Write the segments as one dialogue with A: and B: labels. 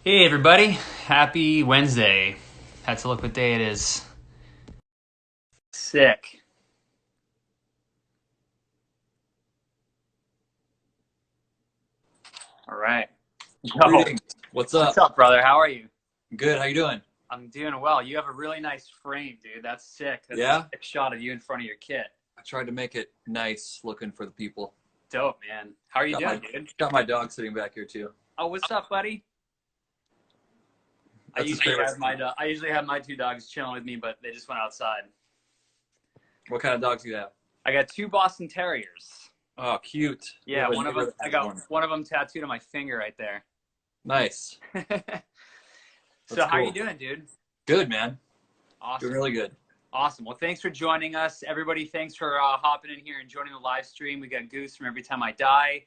A: Hey everybody, happy Wednesday. Had to look what day it is. Sick. All right. Yo,
B: Greetings. What's
A: what's
B: up?
A: up, brother? How are you?
B: Good. How you doing?
A: I'm doing well. You have a really nice frame, dude. That's sick. That's a
B: Yeah.
A: sick shot of you in front of your kit.
B: I tried to make it nice looking for the people.
A: Dope, man. How are you
B: Got my
A: doing, dude?
B: got my dog sitting back here too.
A: Oh, what's up, buddy? I
B: That's his
A: usually
B: favorite.
A: have my I usually have my two dogs chilling with me, but they just went outside.
B: What kind of dogs do you have?
A: I got two Boston Terriers.
B: Oh, cute. We
A: Yeah,
B: have a
A: one of
B: neighbor
A: them.
B: that
A: I
B: has
A: got
B: one.
A: one of them tattooed on my finger right there.
B: Nice.
A: So
B: That's
A: how are you
B: cool.
A: doing, dude?
B: Good, man. Doing
A: Awesome.
B: really good.
A: Awesome. Well, thanks for joining us. Everybody, thanks for hopping in here and joining the live stream. We got Goose from Every Time I Die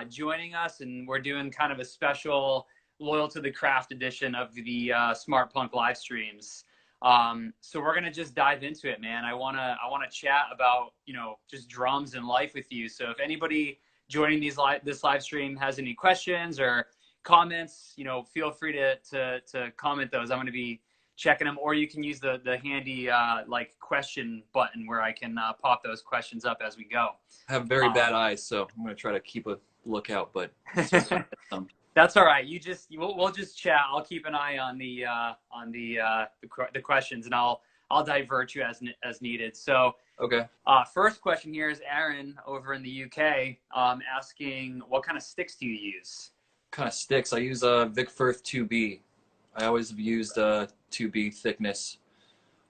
A: joining us, and we're doing kind of a special Loyal to the Craft edition of the Smartpunk live streams. So we're gonna just dive into it, man. I wanna chat about just drums and life with you. So if anybody joining this live stream has any questions or comments, feel free to comment those. I'm gonna be checking them, or you can use the handy like question button where I can pop those questions up as we go.
B: I have very
A: Um,
B: bad eyes, so I'm gonna try to keep a lookout. But
A: That's all right. We'll just chat. I'll keep an eye on the questions, and I'll divert you as needed. So
B: okay.
A: first question here is Aaron over in the UK asking, what kind of sticks do you use?
B: Kind of sticks. I use a Vic Firth 2B. I always have used 2B thickness.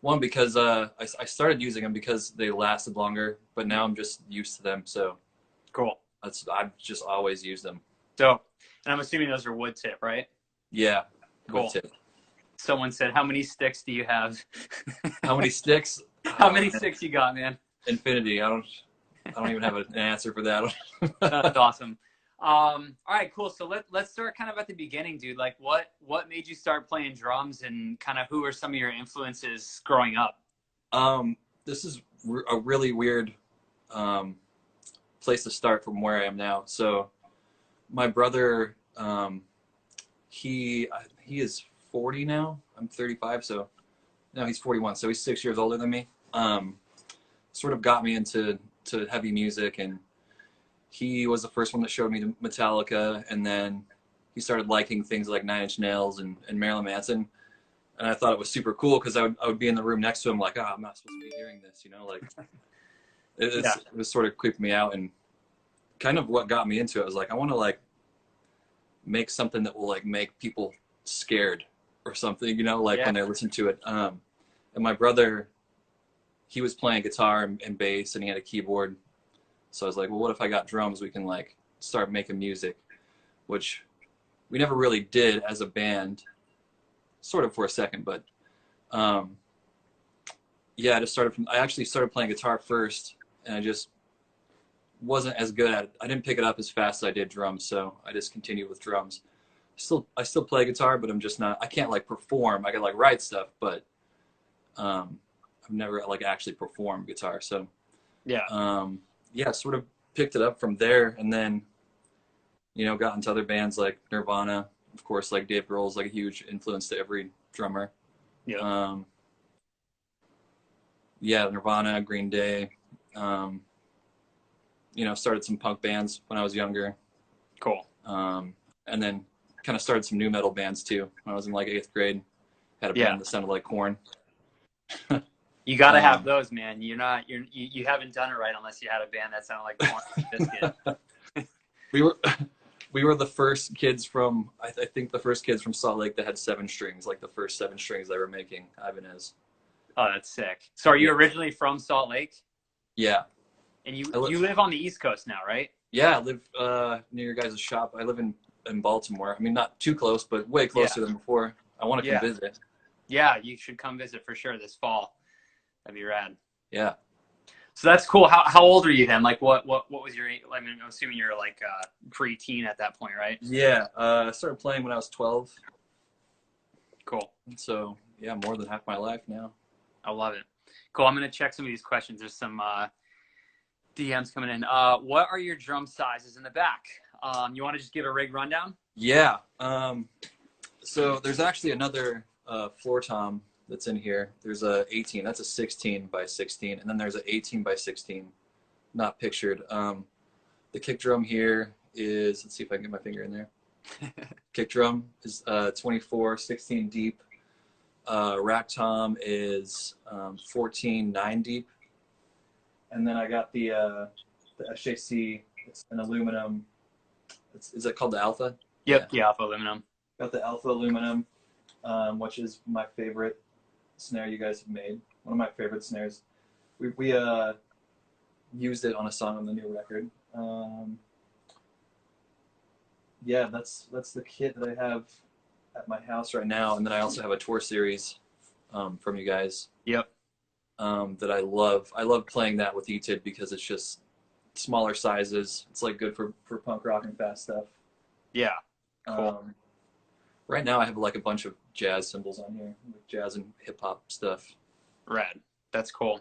B: One because I started using them because they lasted longer, but now I'm just used to them. So
A: Cool.
B: I've just always used them.
A: So, and I'm assuming those are wood tip, right?
B: Yeah.
A: Cool.
B: Wood tip.
A: Someone said, how many sticks do you have?
B: How many sticks?
A: How many sticks you got, man?
B: Infinity. I don't even have an answer for that.
A: That's awesome. All right, cool. So let's start kind of at the beginning, dude. Like what made you start playing drums, and kind of who are some of your influences growing up?
B: This is a really weird place to start from where I am now. So my brother, he is 40 now. I'm 35, so no, he's 41. So he's 6 years older than me. Sort of got me into heavy music, and he was the first one that showed me Metallica, and then he started liking things like Nine Inch Nails and Marilyn Manson. And I thought it was super cool because I would be in the room next to him like, I'm not supposed to be hearing this, like
A: Yeah.
B: it was sort of creeping me out. And kind of what got me into it was like, I want to like make something that will like make people scared or something, like
A: Yeah.
B: when they listen to it. And my brother, he was playing guitar and bass, and he had a keyboard. So I was like, well, what if I got drums? We can like start making music, which we never really did as a band, sort of for a second, but yeah, I actually started playing guitar first, and I just wasn't as good at it. I didn't pick it up as fast as I did drums, so I just continued with drums. I still play guitar, but I'm just not, I can't like perform. I can like write stuff, but I've never like actually performed guitar. So
A: Yeah.
B: yeah, sort of picked it up from there, and then got into other bands like Nirvana. Of course, like Dave Grohl's like a huge influence to every drummer.
A: Yeah.
B: Yeah, Nirvana, Green Day. Started some punk bands when I was younger,
A: Cool.
B: and then kind of started some new metal bands too when I was in like 8th grade. Had a
A: Yeah.
B: band that sounded like Korn.
A: You got to have those, man. You haven't done it right unless you had a band that sounded like Corn Biscuit.
B: We were the first kids from I think the first kids from Salt Lake that had 7 strings, like the first 7 strings they were making. Ibanez.
A: Oh, that's sick. So are you
B: Yeah.
A: originally from Salt Lake?
B: Yeah.
A: And you live on the East Coast now, right?
B: Yeah, I live near your guys' shop. I live in Baltimore. I mean, not too close, but way closer than before. I want to come visit.
A: Yeah, you should come visit for sure this fall. That'd be rad.
B: Yeah.
A: So that's cool. How old are you then? Like what was your, I mean, I'm assuming you're like pre-teen at that point, right?
B: Yeah. I started playing when I was 12.
A: Cool.
B: So yeah, more than half my life now.
A: I love it. Cool. I'm going to check some of these questions. There's some DMs coming in. What are your drum sizes in the back? You want to just give a rig rundown?
B: Yeah. So there's actually another floor tom that's in here. There's a 18. That's a 16 by 16, and then there's a 18 by 16, not pictured. The kick drum here is, let's see if I can get my finger in there. Kick drum is 24, 16 deep. Rack tom is 14, 9 deep. And then I got the SJC. It's an aluminum. Is it called the Alpha?
A: Yep, the Alpha aluminum.
B: Got the Alpha aluminum, which is my favorite snare you guys have made. One of my favorite snares. We used it on a song on the new record. Yeah, that's the kit that I have at my house right now, and then I also have a tour series from you guys.
A: Yep.
B: That I love. I love playing that with ETID because it's just smaller sizes. It's like good for punk rock and fast stuff.
A: Yeah. Cool.
B: Right now I have like a bunch of jazz cymbals on here, like jazz and hip hop stuff.
A: Rad. That's cool.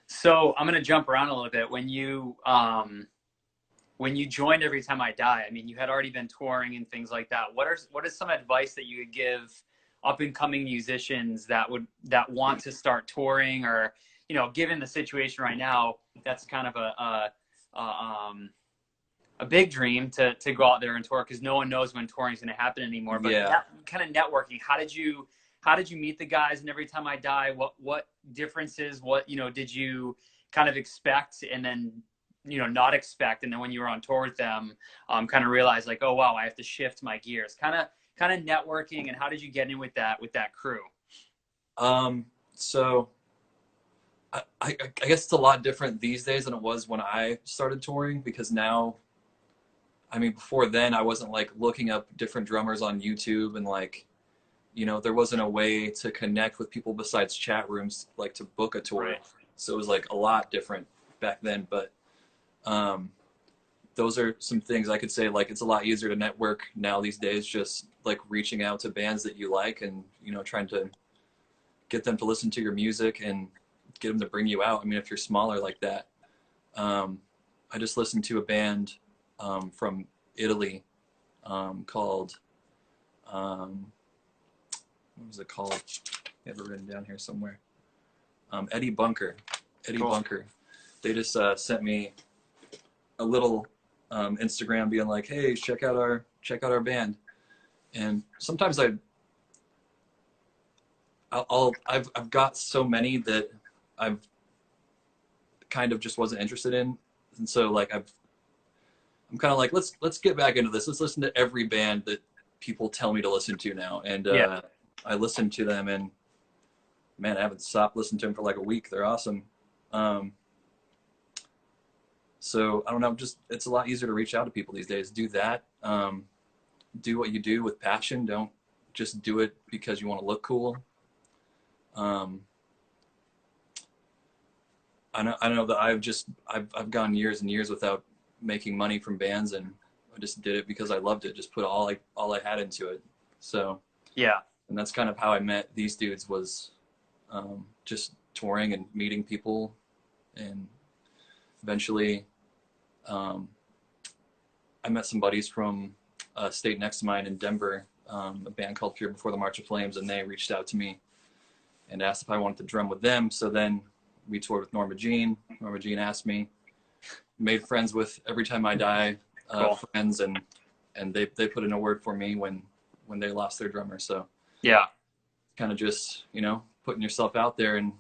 A: So I'm gonna jump around a little bit. When you joined Every Time I Die, I mean, you had already been touring and things like that. What is some advice that you would give up and coming musicians that want to start touring, or, you know, given the situation right now, that's kind of a big dream to go out there and tour, because no one knows when touring is going to happen anymore. But
B: yeah.
A: That kind of networking, how did you meet the guys in Every Time I Die? What differences, what, you know, did you kind of expect and then, you know, not expect, and then when you were on tour with them, kind of realize like, oh wow, I have to shift my gears, kind of networking, and how did you get in with that crew?
B: So I guess it's a lot different these days than it was when I started touring, because now, I mean, before then I wasn't like looking up different drummers on YouTube, and like, you know, there wasn't a way to connect with people besides chat rooms, like to book a tour.
A: Right.
B: So it was like a lot different back then. But those are some things I could say. Like, it's a lot easier to network now these days, just like reaching out to bands that you like and, you know, trying to get them to listen to your music and get them to bring you out. I mean, if you're smaller like that, I just listened to a band from Italy called, what was it called? I have it written down here somewhere. Eddie Bunker.
A: Cool.
B: Bunker. They just sent me a little Instagram being like, hey, check out our band. And sometimes I've got so many that I've kind of just wasn't interested in. And so like I'm kind of like, let's get back into this. Let's listen to every band that people tell me to listen to now. And
A: Yeah.
B: I listened to them, and man, I haven't stopped listening to them for like a week. They're awesome. So I don't know, just, it's a lot easier to reach out to people these days. Do that. Do what you do with passion. Don't just do it because you want to look cool. I know that I've gone years and years without making money from bands, and I just did it because I loved it. Just put all I had into it. So
A: Yeah.
B: and that's kind of how I met these dudes, was just touring and meeting people, and eventually I met some buddies from a state next to mine in Denver, a band called Pure Before the March of Flames, and they reached out to me and asked if I wanted to drum with them. So then we toured with Norma Jean. Norma Jean asked me, made friends with Every Time I Die
A: Cool.
B: friends, and they put in a word for me when they lost their drummer. So
A: Yeah.
B: kind of just, you know, putting yourself out there and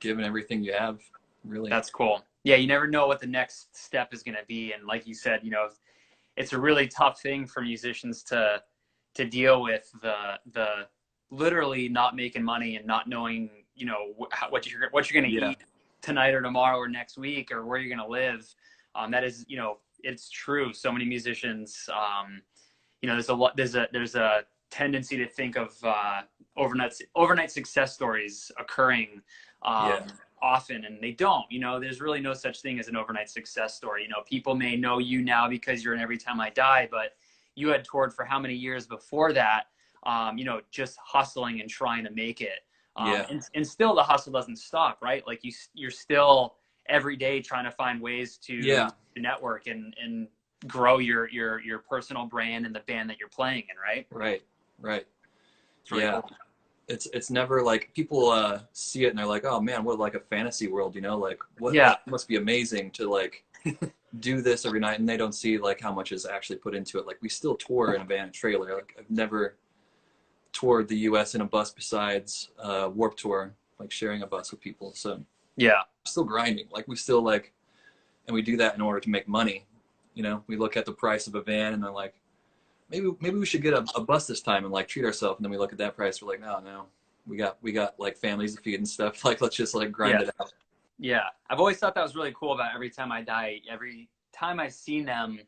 B: giving everything you have, really.
A: That's cool. Yeah, you never know what the next step is going to be, and like you said, you know, it's a really tough thing for musicians to deal with, the literally not making money and not knowing, you know, what you're going to
B: Yeah.
A: eat tonight or tomorrow or next week, or where you're going to live. That is, you know, it's true. So many musicians, you know, there's a tendency to think of overnight success stories occurring often, and they don't. You know, there's really no such thing as an overnight success story. You know, people may know you now because you're in Every Time I Die, but you had toured for how many years before that, you know, just hustling and trying to make it. And still the hustle doesn't stop, right? Like you're still every day trying to find ways to network and grow your personal brand and the band that you're playing in, right?
B: Right.
A: It's really
B: Yeah.
A: cool.
B: It's never like people see it and they're like, oh man, what like a fantasy world, you know, like what
A: Yeah.
B: like, must be amazing to like do this every night, and they don't see like how much is actually put into it. Like we still tour in a van and trailer. Like I've never toured the US in a bus besides Warped Tour, like sharing a bus with people. So
A: Yeah.
B: still grinding. Like we still like, and we do that in order to make money. You know, we look at the price of a van and they're like, maybe we should get a bus this time and like treat ourselves. And then we look at that price, we're like, no, we got like families to feed and stuff. Like let's just like grind it out.
A: Yeah. I've always thought that was really cool about Every Time I Die. Every time I've seen them,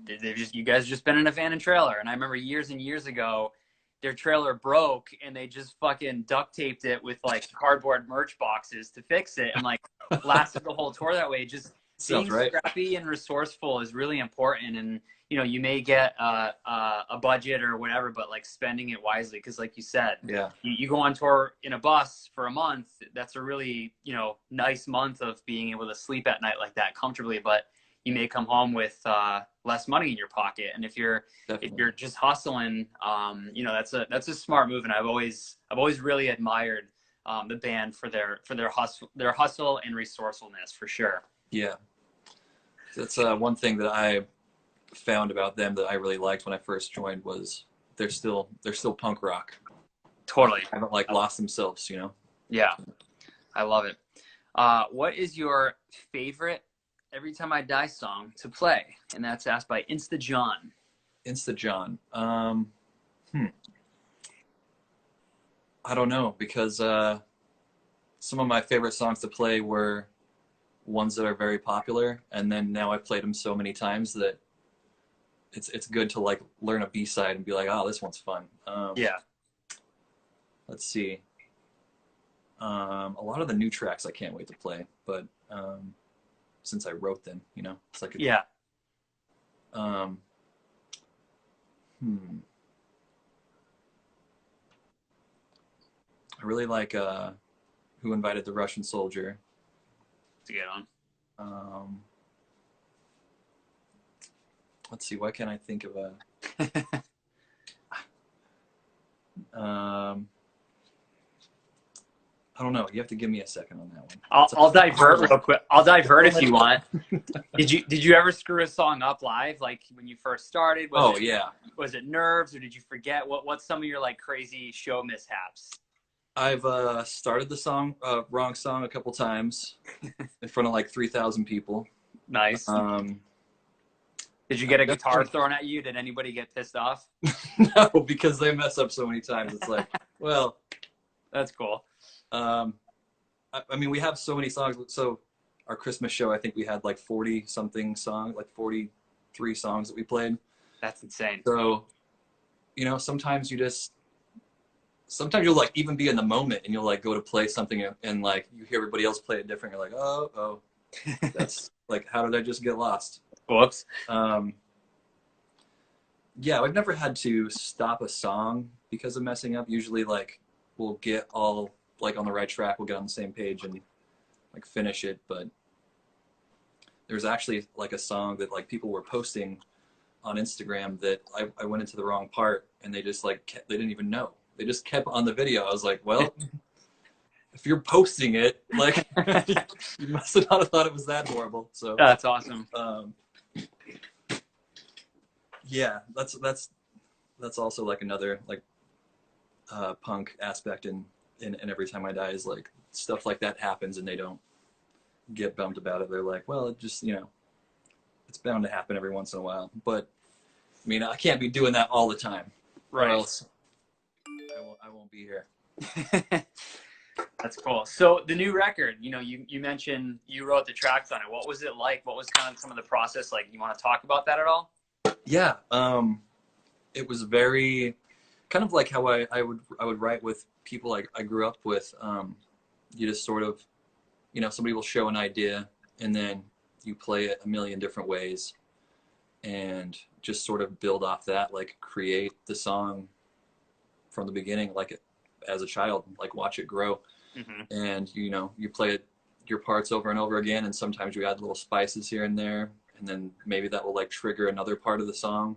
A: you guys just been in a van and trailer. And I remember years and years ago, their trailer broke and they just fucking duct taped it with like cardboard merch boxes to fix it, and like lasted the whole tour that way. Just being scrappy and resourceful is really important. And you know, you may get a budget or whatever, but like spending it wisely, because like you said, you go on tour in a bus for a month. That's a really, you know, nice month of being able to sleep at night like that comfortably, but you may come home with less money in your pocket. And if you're just hustling, you know, that's a smart move. And I've always really admired the band for their hustle and resourcefulness, for sure.
B: Yeah, that's one thing that I found about them that I really liked when I first joined was they're still punk rock.
A: Totally.
B: They haven't like lost themselves, you know.
A: Yeah, I love it. What is your favorite Every Time I Die song to play? And that's asked by Insta John.
B: Insta John. I don't know, because some of my favorite songs to play were ones that are very popular, and then now I've played them so many times that it's good to like learn a B-side and be like, oh, this one's fun.
A: Yeah.
B: Let's see. A lot of the new tracks I can't wait to play, but since I wrote them, you know, it's like I really like Who Invited the Russian Soldier.
A: To get on.
B: Let's see, why can't I think of a I don't know. You have to give me a second on that one.
A: I'll divert real quick. I'll divert if you want. Did you ever screw a song up live, like when you first started? Was it nerves, or did you forget? What's some of your like crazy show mishaps?
B: I've started the wrong song a couple times in front of like 3,000 people.
A: Nice. Did you get a guitar thrown at you? Did anybody get pissed off?
B: No, because they mess up so many times. It's like, well,
A: that's cool.
B: I mean, we have so many songs. So our Christmas show, I think we had like 40 something songs, like 43 songs that we played.
A: That's insane.
B: So, you know, sometimes you'll like even be in the moment and you'll like go to play something and like you hear everybody else play it different. You're like, oh, that's like, how did I just get lost?
A: Whoops.
B: Yeah, I've never had to stop a song because of messing up. Usually like we'll get all like on the right track, we'll get on the same page and like finish it. But there's actually like a song that like people were posting on Instagram that I went into the wrong part, and they just like they didn't even know. They just kept on the video. I was like, well, if you're posting it, like you must have not thought it was that horrible. So
A: that's awesome.
B: Yeah, that's also like another like punk aspect in Every Time I Die is like stuff like that happens and they don't get bummed about it. They're like, well, it just, you know, it's bound to happen every once in a while. But I mean, I can't be doing that all the time,
A: right?
B: Or else I won't be here.
A: That's cool. So the new record, you know, you mentioned you wrote the tracks on it. What was it like? What was kind of some of the process like? You want to talk about that at all?
B: Yeah, it was very kind of like how I would write with people I grew up with. You just sort of, you know, somebody will show an idea and then you play it a million different ways and just sort of build off that, like create the song from the beginning, like as a child, like watch it grow.
A: Mm-hmm.
B: And, you know, you play your parts over and over again, and sometimes you add little spices here and there, and then maybe that will like trigger another part of the song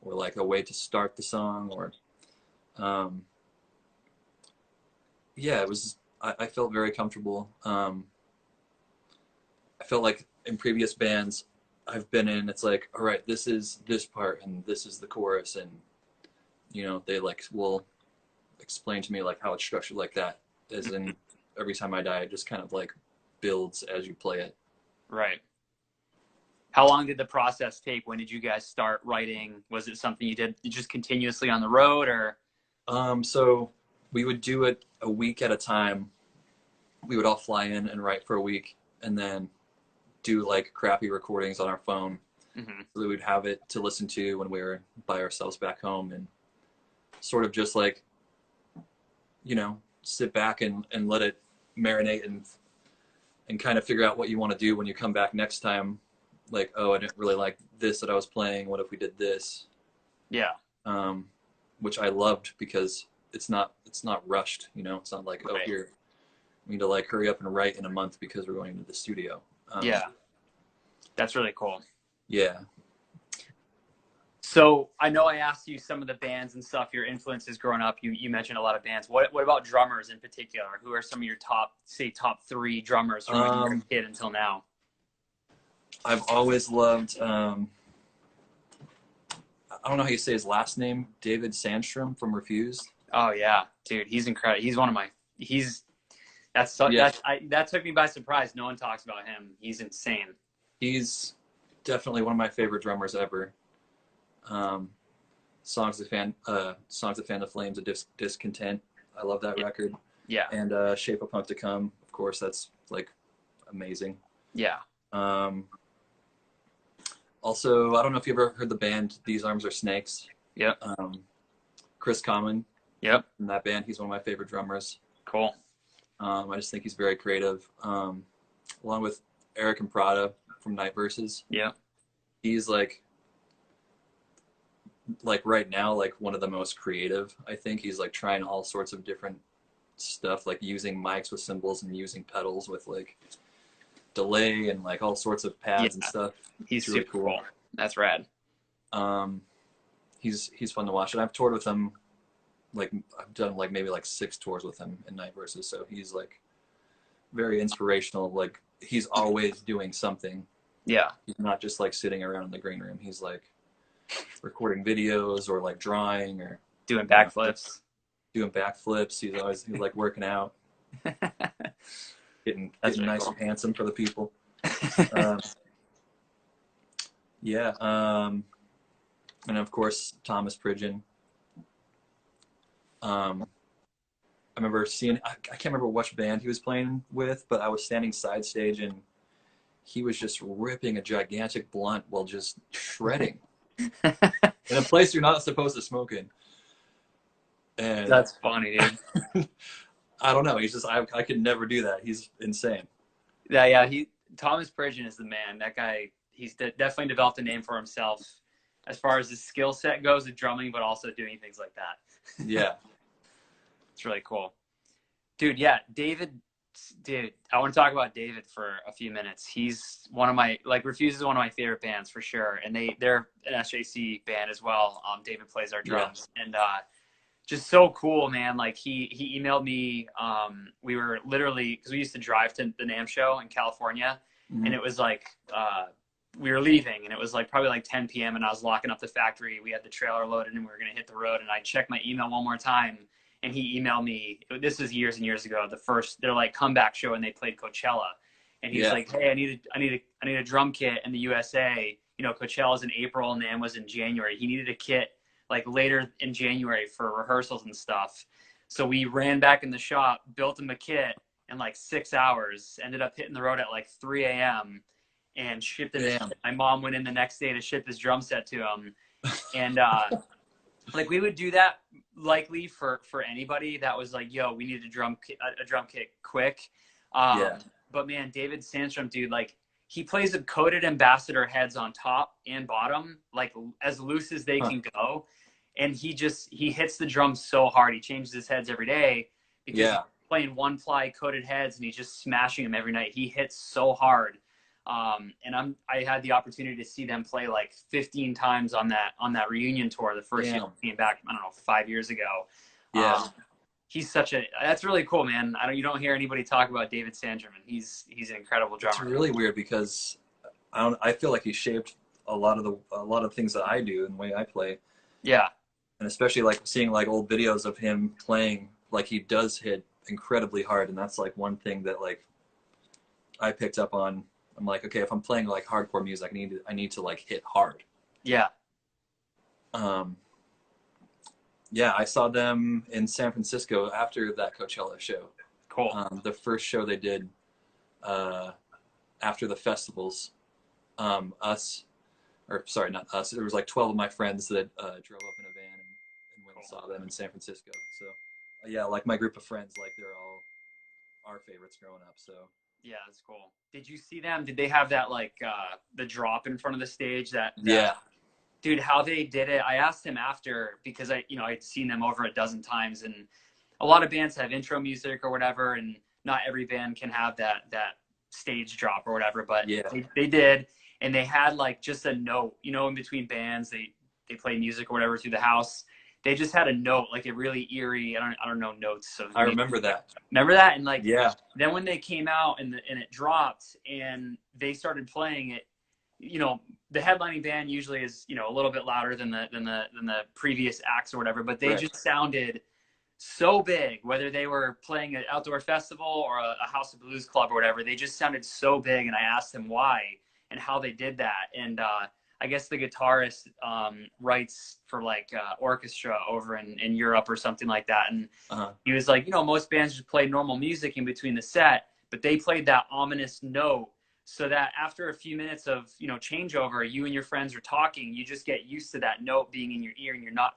B: or like a way to start the song, or Um, yeah, it was. I felt very comfortable. I felt like in previous bands I've been in, it's like, all right, this is this part and this is the chorus, and you know, they like will explain to me like how it's structured like that. As in, Every Time I Die, it just kind of like builds as you play it.
A: Right. How long did the process take? When did you guys start writing? Was it something you did just continuously on the road, or?
B: So we would do it a week at a time. We would all fly in and write for a week, and then do like crappy recordings on our phone.
A: Mm-hmm.
B: So we'd have it to listen to when we were by ourselves back home, and sort of just like, you know, sit back and let it marinate and kind of figure out what you want to do when you come back next time. Like, oh, I didn't really like this that I was playing. What if we did this?
A: Yeah.
B: Which I loved because it's not rushed, you know. It's not like, oh, here, we need to like hurry up and write in a month because we're going to the studio.
A: Yeah. That's really cool.
B: Yeah.
A: So I know I asked you some of the bands and stuff, your influences growing up. You mentioned a lot of bands. What about drummers in particular? Who are some of your top 3 drummers from when you were a kid until now?
B: I've always loved, I don't know how you say his last name, David Sandstrom from Refused.
A: Oh yeah, dude, he's incredible. He's one of my, that took me by surprise. No one talks about him. He's insane.
B: He's definitely one of my favorite drummers ever. Songs that fan the flames of discontent. I love that record.
A: Yeah.
B: And Shape of Punk to Come, of course, that's like amazing.
A: Yeah.
B: Also, I don't know if you ever heard the band These Arms Are Snakes.
A: Yep.
B: Chris Common.
A: Yep.
B: In that band, he's one of my favorite drummers.
A: Cool.
B: I just think he's very creative. Along with Eric and Prada from Night Verses.
A: Yeah.
B: He's like right now, like one of the most creative. I think he's like trying all sorts of different stuff, like using mics with cymbals and using pedals with like delay and like all sorts of pads and stuff.
A: He's really super cool. That's rad.
B: He's fun to watch, and I've toured with him. Like I've done like maybe like 6 tours with him in Night Verses, so he's like very inspirational. Like he's always doing something.
A: Yeah. He's
B: not just like sitting around in the green room. He's like recording videos or like drawing or
A: doing backflips.
B: He's always like working out, getting really nice cool. And handsome for the people. Yeah. And of course, Thomas Pridgeon. I remember seeing, I can't remember which band he was playing with, but I was standing side stage and he was just ripping a gigantic blunt while just shredding in a place you're not supposed to smoke in. And
A: that's funny, dude.
B: I don't know. He's just, I could never do that. He's insane.
A: Yeah. Thomas Pridgeon is the man. That guy, he's definitely developed a name for himself as far as his skill set goes of drumming, but also doing things like that.
B: Yeah.
A: It's really cool. Dude, yeah, David, I want to talk about David for a few minutes. He's one of my, like, Refuse is one of my favorite bands for sure. And they're an SJC band as well. David plays our drums. Yeah. And just so cool, man. Like, he emailed me. We were literally, because we used to drive to the NAMM show in California. Mm-hmm. And it was like, we were leaving, and it was like probably like 10 p.m. and I was locking up the factory. We had the trailer loaded and we were going to hit the road. And I checked my email one more time, and he emailed me. This was years and years ago. Their like comeback show, and they played Coachella. And he's like, "Hey, I need a drum kit in the USA. You know, Coachella's in April and NAMM was in January. He needed a kit like later in January for rehearsals and stuff. So we ran back in the shop, built him a kit in like 6 hours. Ended up hitting the road at like 3 a.m. and shipped it. My mom went in the next day to ship his drum set to him. And like we would do that likely for anybody that was like, yo, we need a drum kit quick. But man, David Sandstrom, dude, like he plays with coated ambassador heads on top and bottom, like as loose as they can go. And he hits the drums so hard. He changes his heads every day because he's playing 1-ply coated heads and he's just smashing them every night. He hits so hard. And I had the opportunity to see them play like 15 times on that reunion tour, the first year I came back, I don't know, 5 years ago.
B: Yeah.
A: That's really cool, man. You don't hear anybody talk about David Sanderman. He's an incredible drummer.
B: It's really weird because I feel like he shaped a lot of things that I do and the way I play.
A: Yeah.
B: And especially like seeing like old videos of him playing, like he does hit incredibly hard, and that's like one thing that like I picked up on. I'm like, okay, if I'm playing like hardcore music, I need to like hit hard.
A: Yeah.
B: Yeah, I saw them in San Francisco after that Coachella show.
A: Cool.
B: The first show they did after the festivals. Not us. There was like 12 of my friends that drove up in a van and went and saw them in San Francisco. So, yeah, like my group of friends, like they're all our favorites growing up. So.
A: Yeah, that's cool. Did you see them? Did they have that like the drop in front of the stage?
B: Yeah.
A: Dude, how they did it. I asked him after because I'd seen them over a dozen times, and a lot of bands have intro music or whatever, and not every band can have that stage drop or whatever, but
B: yeah.
A: they did, and they had like just a note, in between bands, they play music or whatever through the house. They just had a note, like a really eerie, I don't know notes of.
B: I remember that.
A: Remember that? And like,
B: yeah.
A: Then when they came out and it dropped and they started playing it, the headlining band usually is, a little bit louder than the previous acts or whatever, but they just sounded so big, whether they were playing an outdoor festival or a House of Blues club or whatever, they just sounded so big. And I asked them why and how they did that. And, I guess the guitarist writes for like orchestra over in Europe or something like that. And he was like, most bands just play normal music in between the set, but they played that ominous note so that after a few minutes of, changeover, you and your friends are talking, you just get used to that note being in your ear and you're not,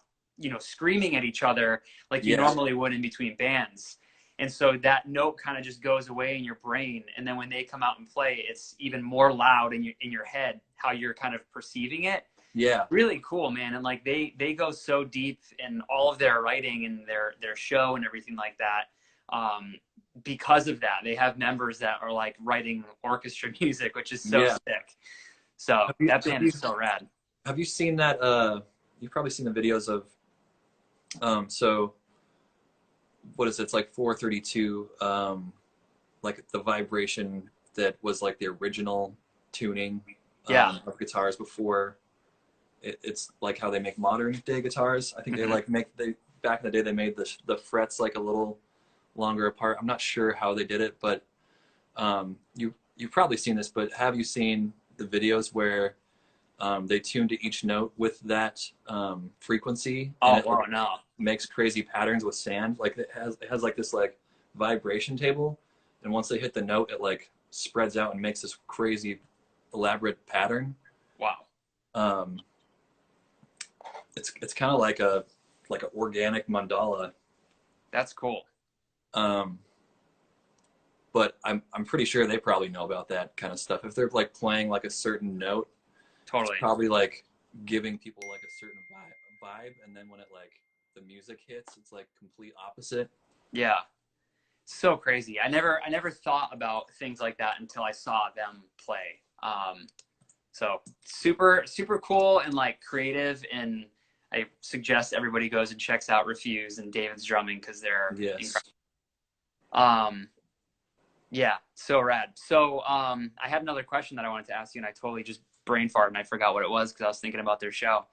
A: screaming at each other like you normally would in between bands. And so that note kind of just goes away in your brain. And then when they come out and play, it's even more loud in your head, how you're kind of perceiving it.
B: Yeah.
A: Really cool, man. And like they go so deep in all of their writing and their show and everything like that. Because of that, they have members that are like writing orchestra music, which is so sick. So that band is so rad.
B: Have you seen that? You've probably seen the videos of, so what is it? It's like 432, like the vibration that was like the original tuning of guitars before it's like how they make modern day guitars. I think they back in the day they made the frets like a little longer apart. I'm not sure how they did it, but you've probably seen this, but have you seen the videos where they tune to each note with that frequency?
A: No.
B: Makes crazy patterns with sand. Like it has like this like vibration table, and once they hit the note, it like spreads out and makes this crazy elaborate pattern.
A: Wow.
B: It's kind of like an organic mandala.
A: That's cool.
B: But I'm pretty sure they probably know about that kind of stuff. If they're like playing like a certain note,
A: totally,
B: it's probably like giving people like a certain vibe, and then when it like the music hits, it's like complete opposite.
A: Yeah. So crazy. I never thought about things like that until I saw them play. So super, super cool and like creative. And I suggest everybody goes and checks out Refuse and David's drumming because they're incredible. Yeah, so rad. So I had another question that I wanted to ask you, and I totally just brain farted and I forgot what it was because I was thinking about their show.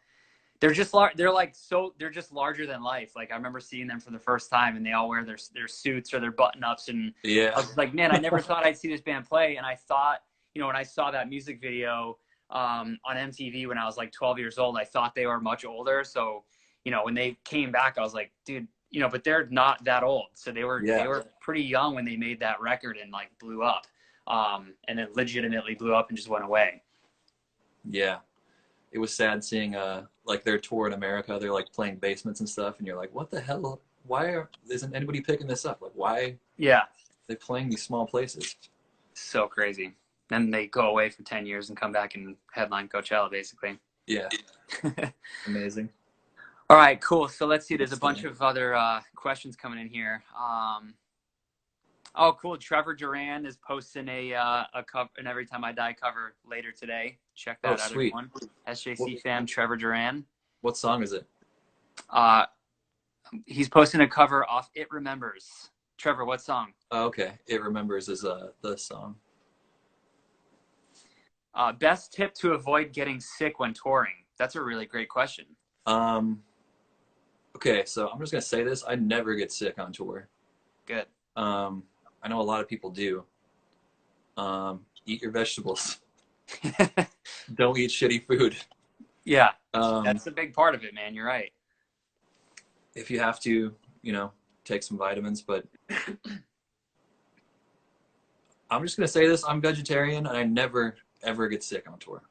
A: They're just they're just larger than life. Like I remember seeing them for the first time, and they all wear their suits or their button ups, and I was like, man, I never thought I'd see this band play. And I thought, when I saw that music video on MTV when I was like 12 years old, I thought they were much older. So when they came back, I was like, dude, but they're not that old. So they were pretty young when they made that record and like blew up, and then legitimately blew up and just went away.
B: Yeah. It was sad seeing like their tour in America. They're like playing basements and stuff, and you're like, what the hell? Why isn't anybody picking this up? Like, why? Yeah, they're playing these small places.
A: So crazy. Then they go away for 10 years and come back and headline Coachella, basically.
B: Yeah, amazing.
A: All right, cool. So let's see. There's a bunch of other questions coming in here. Oh, cool. Trevor Duran is posting a cover, an Every Time I Die cover later today. Check
B: Oh,
A: that out,
B: sweet.
A: everyone.
B: What,
A: SJC fam, Trevor Duran.
B: what song is it?
A: Uh, he's posting a cover off It Remembers. Trevor, what song?
B: Oh, okay. It Remembers is the song.
A: Best tip to avoid getting sick when touring. That's a really great question.
B: Okay, so I'm just gonna say this. I never get sick on tour.
A: Good.
B: I know a lot of people do. Eat your vegetables. Don't eat shitty food.
A: Yeah,
B: Um,
A: that's a big part of it, man. You're right.
B: if you have to, take some vitamins, but I'm just gonna say this. I'm vegetarian and I never ever get sick on tour.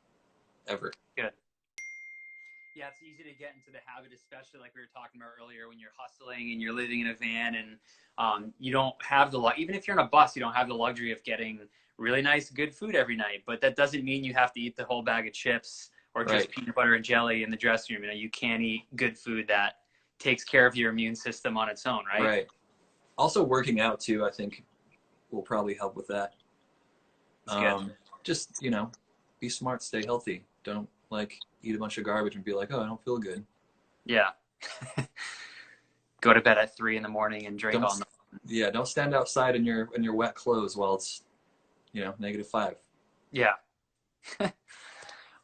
B: Ever.
A: Good. Yeah, it's easy to get into the habit, especially like we were talking about earlier, when you're hustling and you're living in a van and you don't have even if you're on a bus, you don't have the luxury of getting really nice, good food every night. But that doesn't mean you have to eat the whole bag of chips or just
B: Right.
A: peanut butter and jelly in the dressing room. You can eat good food that takes care of your immune system on its own, right?
B: Right. Also, working out too, I think, will probably help with that.
A: It's good.
B: Just be smart, stay healthy. Don't eat a bunch of garbage and be like, oh, I don't feel good.
A: Yeah. Go to bed at 3 a.m. and drink
B: Don't
A: all night.
B: Yeah, don't stand outside in your wet clothes while it's -5.
A: Yeah.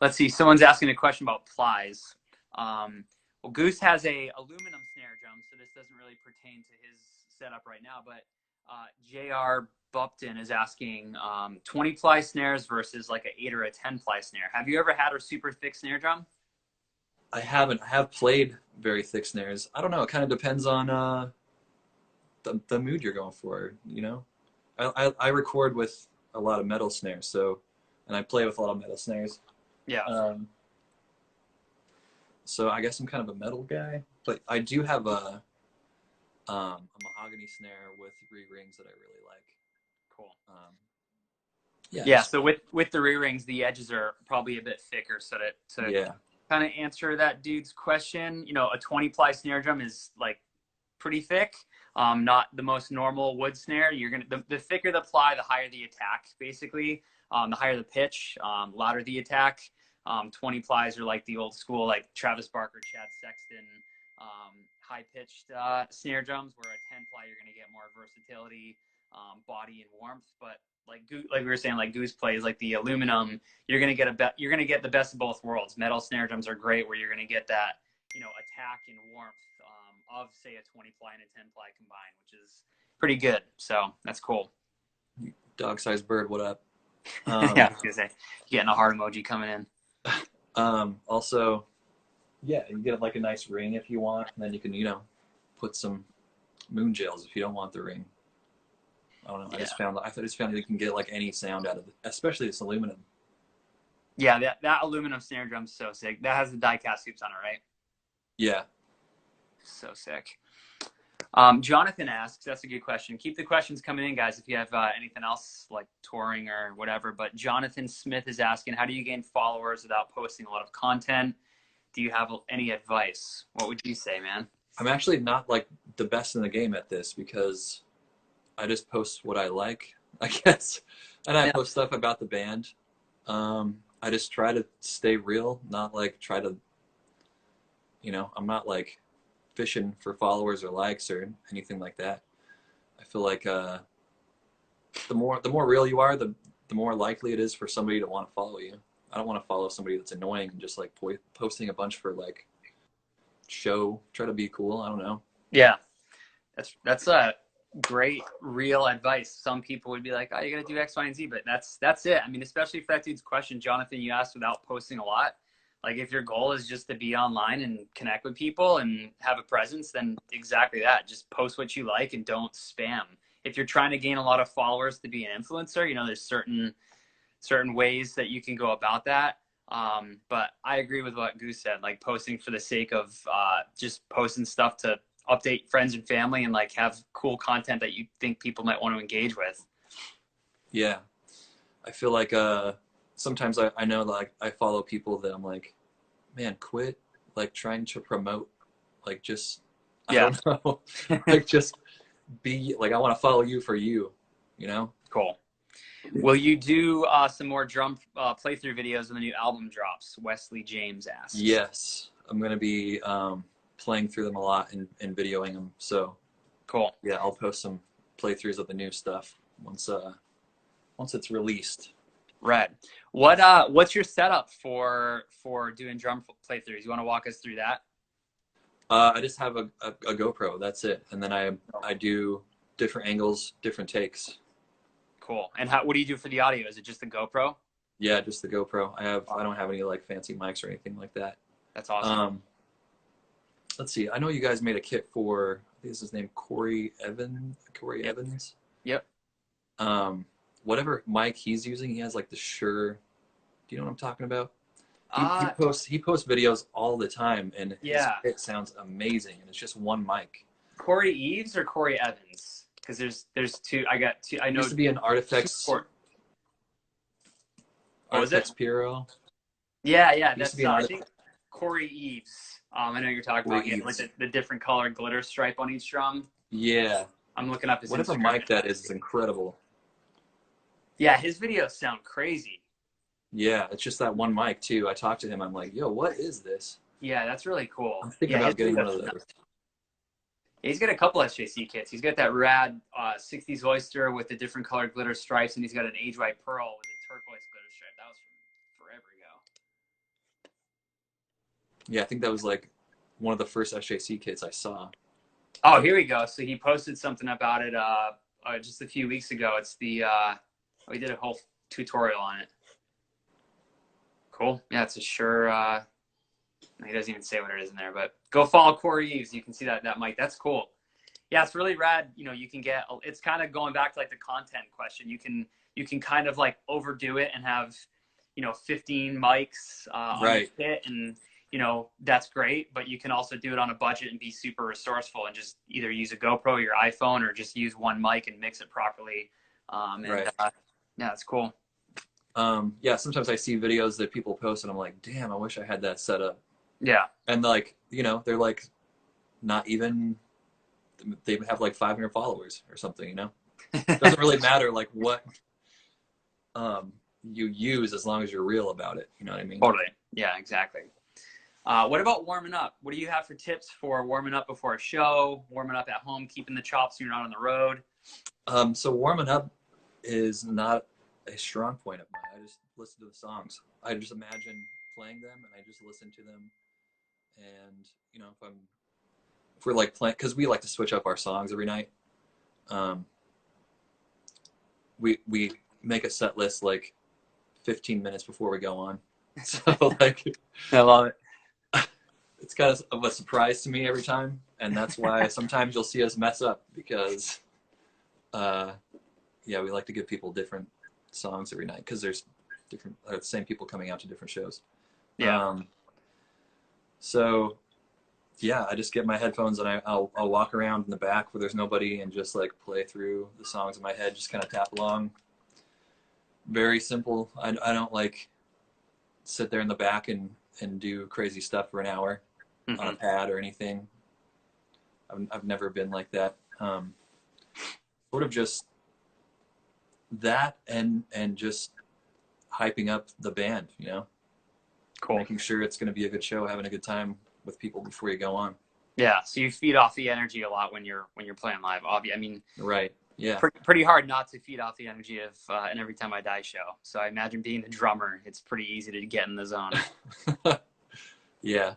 A: Let's see. Someone's asking a question about plies. Well, Goose has a aluminum snare drum, so this doesn't really pertain to his setup right now. But J.R. Bupton is asking 20 ply snares versus like an 8 or a 10 ply snare. Have you ever had a super thick snare drum?
B: I haven't. I have played very thick snares. I don't know. It kind of depends on the mood you're going for. I record with a lot of metal snares, and I play with a lot of metal snares.
A: Yeah.
B: So I guess I'm kind of a metal guy, but I do have a mahogany snare with re-rings that I really like.
A: Cool.
B: Yeah.
A: So with the re-rings, the edges are probably a bit thicker, so to
B: Yeah.
A: kind of answer that dude's question, a 20 ply snare drum is like pretty thick. Not the most normal wood snare. The thicker the ply, the higher the attack, basically. The higher the pitch, louder the attack. 20 plies are like the old school, like Travis Barker, Chad Sexton, high-pitched snare drums, where a 10 ply, you're going to get more versatility, body, and warmth. But like we were saying, like Goose plays like the aluminum, you're going to get the best of both worlds. Metal snare drums are great, where you're going to get that, attack and warmth of, say, a 20 ply and a 10 ply combined, which is pretty good. So that's cool.
B: Dog-sized bird, what up?
A: Yeah, I was gonna say, getting a heart emoji coming in.
B: Also, yeah, you get like a nice ring if you want, and then you can, put some moon gels if you don't want the ring. I don't know.
A: Yeah.
B: I just found that you can get like any sound out of it, especially this aluminum.
A: Yeah, that aluminum snare drum's so sick. That has the die-cast hoops on it, right?
B: Yeah.
A: So sick. Jonathan asks, that's a good question. Keep the questions coming in, guys, if you have anything else like touring or whatever. But Jonathan Smith is asking, how do you gain followers without posting a lot of content? Do you have any advice? What would you say, man?
B: I'm actually not like the best in the game at this because I just post what I like, I guess. And I post stuff about the band. I just try to stay real, not like try to, I'm not like fishing for followers or likes or anything like that. I feel like the more real you are, the more likely it is for somebody to want to follow you. I don't want to follow somebody that's annoying and just like posting a bunch for like show, try to be cool. I don't know.
A: Yeah, that's a great real advice. Some people would be like, oh, you got to do X, Y, and Z, but that's it. I mean, especially for that dude's question, Jonathan, you asked without posting a lot. Like if your goal is just to be online and connect with people and have a presence, then exactly that. Just post what you like and don't spam. If you're trying to gain a lot of followers to be an influencer, there's certain ways that you can go about that. But I agree with what Goose said, like posting for the sake of just posting stuff to update friends and family and like have cool content that you think people might want to engage with.
B: Yeah. I feel like sometimes I know like I follow people that I'm like, man, quit like trying to promote I don't know. Like just be like, I want to follow you for you. you know?
A: Cool. Will you do some more drum playthrough videos when the new album drops? Wesley James asks.
B: Yes, I'm going to be playing through them a lot and videoing them. So
A: cool.
B: Yeah, I'll post some playthroughs of the new stuff once it's released.
A: Rhett, what's your setup for doing drum playthroughs? You want to walk us through that?
B: I just have a GoPro. That's it, and then I do different angles, different takes.
A: Cool. And what do you do for the audio? Is it just the GoPro?
B: Yeah, just the GoPro. I don't have any like fancy mics or anything like that.
A: That's awesome.
B: Let's see. I know you guys made a kit for, I think this is his name, Corey Evans.
A: Yep.
B: Whatever mic he's using, he has like the Shure. Do you know what I'm talking about? He posts videos all the time, and his kit sounds amazing. And it's just one mic.
A: Corey Eves or Corey Evans? Because there's two. I got two. I know.
B: Used to be an Artifacts. Artifacts Piro.
A: Yeah. That's I think Corey Eves. I know you're talking about like the different colored glitter stripe on each drum.
B: Yeah.
A: I'm looking up his
B: Whatever
A: Instagram.
B: mic that is incredible.
A: Yeah, his videos sound crazy.
B: Yeah, it's just that one mic too. I talked to him. I'm like, yo, what is this?
A: Yeah, that's really cool.
B: I'm thinking about getting one of those.
A: He's got a couple SJC kits. He's got that rad 60s Oyster with the different colored glitter stripes, and he's got an Age White Pearl with a turquoise glitter stripe. That was from forever ago.
B: Yeah, I think that was like one of the first SJC kits I saw.
A: Oh, here we go. So he posted something about it just a few weeks ago. It's the we did a whole tutorial on it. Cool. Yeah, it's a Shure. He doesn't even say what it is in there, but go follow Corey Eves. You can see that mic. That's cool. Yeah, it's really rad. You know, you can get. It's kind of going back to like the content question. You can kind of like overdo it and have 15 mics on your kit, and that's great. But you can also do it on a budget and be super resourceful and just either use a GoPro or your iPhone or just use one mic and mix it properly. Yeah, it's cool.
B: Yeah, sometimes I see videos that people post and I'm like, damn, I wish I had that set up.
A: Yeah.
B: And like, they're like not even, they have like 500 followers or something, It doesn't really matter like what you use as long as you're real about it. You know what I mean?
A: Totally. Yeah, exactly. What about warming up? What do you have for tips for warming up before a show, warming up at home, keeping the chops so you're not on the road?
B: So warming up is not a strong point of mine. I just listen to the songs. I just imagine playing them and I just listen to them. And if we're like playing, because we like to switch up our songs every night. We make a set list like 15 minutes before we go on. So like,
A: I love it.
B: It's kind of a surprise to me every time, and that's why sometimes you'll see us mess up because, we like to give people different songs every night because there's different same people coming out to different shows.
A: Yeah.
B: So I just get my headphones and I'll walk around in the back where there's nobody and just like play through the songs in my head, just kind of tap along. Very simple. I don't like sit there in the back and do crazy stuff for an hour on a pad or anything. I've never been like that. Sort of just that and just hyping up the band,
A: Cool.
B: Making sure it's going to be a good show, having a good time with people before you go on.
A: Yeah, so you feed off the energy a lot when you're playing live. I mean,
B: right. Yeah.
A: Pretty hard not to feed off the energy of an Every Time I Die show. So I imagine being the drummer, it's pretty easy to get in the zone.
B: Yeah.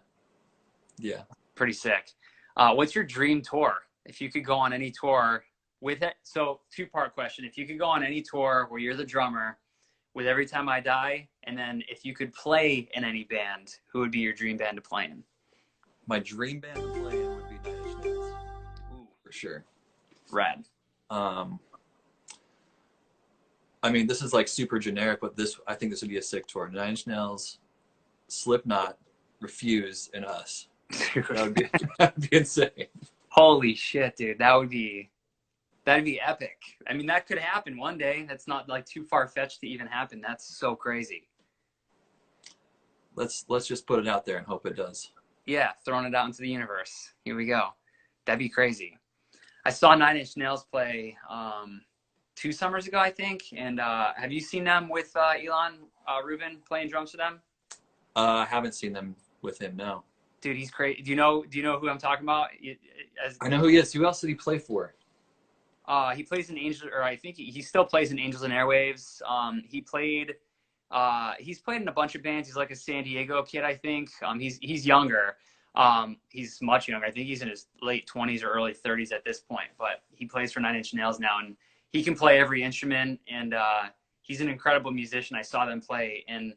A: Pretty sick. What's your dream tour? If you could go on any tour with it. So 2-part question. If you could go on any tour where you're the drummer with Every Time I Die, and then if you could play in any band, who would be your dream band to play in?
B: My dream band to play in would be 9 Inch Nails. Ooh, for sure.
A: Rad.
B: I mean, this is like super generic, but I think this would be a sick tour. 9 Inch Nails, Slipknot, Refuse, and us. That'd be insane.
A: Holy shit, dude. That'd be epic. I mean, that could happen one day. That's not like too far-fetched to even happen. That's so crazy.
B: Let's just put it out there and hope it does.
A: Yeah, throwing it out into the universe. Here we go. That'd be crazy. I saw 9 Inch Nails play 2 summers ago, I think. And have you seen them with Elon Rubin playing drums for them?
B: I haven't seen them with him, no.
A: Dude, he's crazy. Do you know who I'm talking about?
B: I know who he is. Who else did he play for?
A: He plays in Angels, or I think he still plays in Angels and Airwaves. He's played in a bunch of bands. He's like a San Diego kid, I think. He's younger. He's much younger. I think he's in his late 20s or early 30s at this point. But he plays for Nine Inch Nails now, and he can play every instrument. And he's an incredible musician. I saw them play, and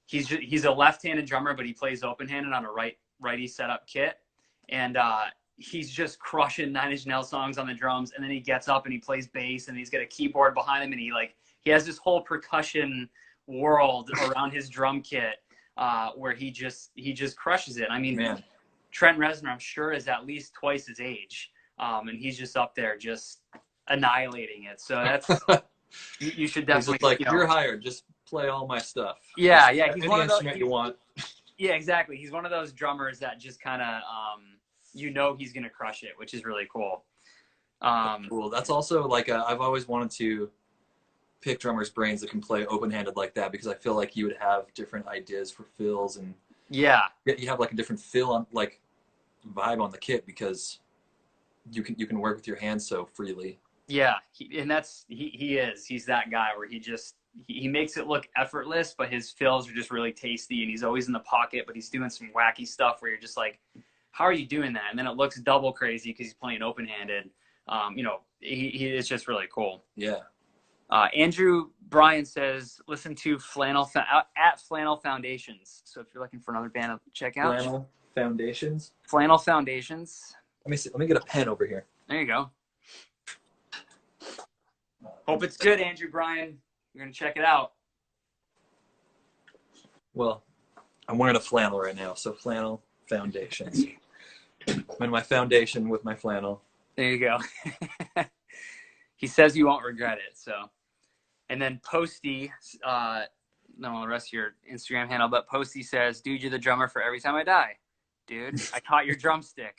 A: he's a left-handed drummer, but he plays open-handed on a righty setup kit. And he's just crushing Nine Inch Nails songs on the drums, and then he gets up and he plays bass, and he's got a keyboard behind him, and he has this whole percussion world around his drum kit where he just crushes it. I mean, man. Trent Reznor, I'm sure, is at least twice his age, and he's just up there just annihilating it. So that's you should definitely.
B: He's like, you're hired, just play all my stuff.
A: Yeah,
B: just
A: yeah. He's one of those
B: you want.
A: Yeah, exactly. He's one of those drummers that just kind of he's gonna crush it, which is really cool.
B: Cool. That's also like I've always wanted to pick drummers' brains that can play open-handed like that, because I feel like you would have different ideas for fills, and you have like a different feel on like vibe on the kit, because you can work with your hands so freely.
A: Yeah, he's that guy where he makes it look effortless, but his fills are just really tasty, and he's always in the pocket, but he's doing some wacky stuff where you're just like, how are you doing that? And then it looks double crazy because he's playing open-handed. It's just really cool.
B: Yeah.
A: Andrew Bryan says, listen to Flannel Foundations. So if you're looking for another band to check out.
B: Flannel Foundations?
A: Flannel Foundations.
B: Let me see. Let me get a pen over here.
A: There you go. Hope it's good, Andrew Bryan. We're going to check it out.
B: Well, I'm wearing a flannel right now, so Flannel Foundations. I'm in my foundation with my flannel.
A: There you go. He says you won't regret it. So, and then Posty, no, the rest of your Instagram handle, but Posty says, dude, you're the drummer for Every Time I Die. Dude, I caught your drumstick.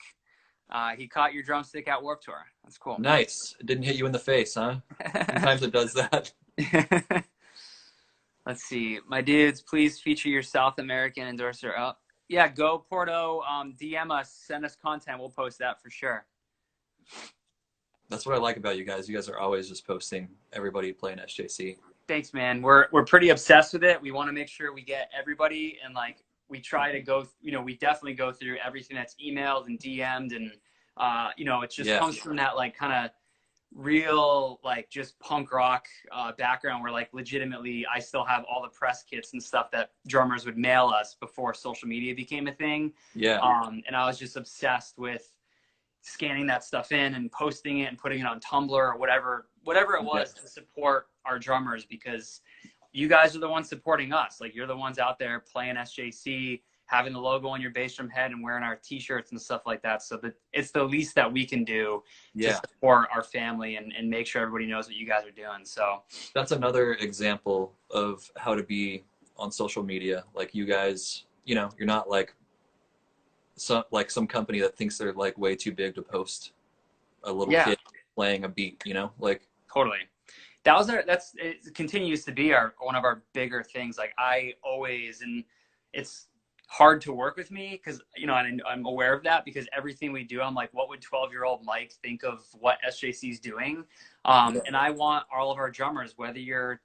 A: He caught your drumstick at Warped Tour. That's cool.
B: Nice. It didn't hit you in the face, huh? Sometimes it does that.
A: Let's see. My dudes, please feature your South American endorser. Oh, yeah, go Porto. DM us, send us content. We'll post that for sure.
B: That's what I like about you guys. You guys are always just posting everybody playing SJC.
A: Thanks, man. We're pretty obsessed with it. We want to make sure we get everybody, and like we try to go, we definitely go through everything that's emailed and DM'd, and it just comes from that like kind of real like just punk rock background where like legitimately I still have all the press kits and stuff that drummers would mail us before social media became a thing. Yeah. And I was just obsessed with scanning that stuff in and posting it and putting it on Tumblr or whatever it was to support our drummers, because you guys are the ones supporting us. Like, you're the ones out there playing SJC, having the logo on your bass drum head and wearing our t-shirts and stuff like that. So that it's the least that we can do to support our family and make sure everybody knows what you guys are doing. So
B: that's another example of how to be on social media. Like, you guys, you're not like some company that thinks they're like way too big to post a little kid playing a beat, like
A: totally. It continues to be one of our bigger things. Like, I always, and it's hard to work with me because, I'm aware of that, because everything we do, I'm like, what would 12-year-old Mike think of what SJC is doing? And I want all of our drummers, whether you're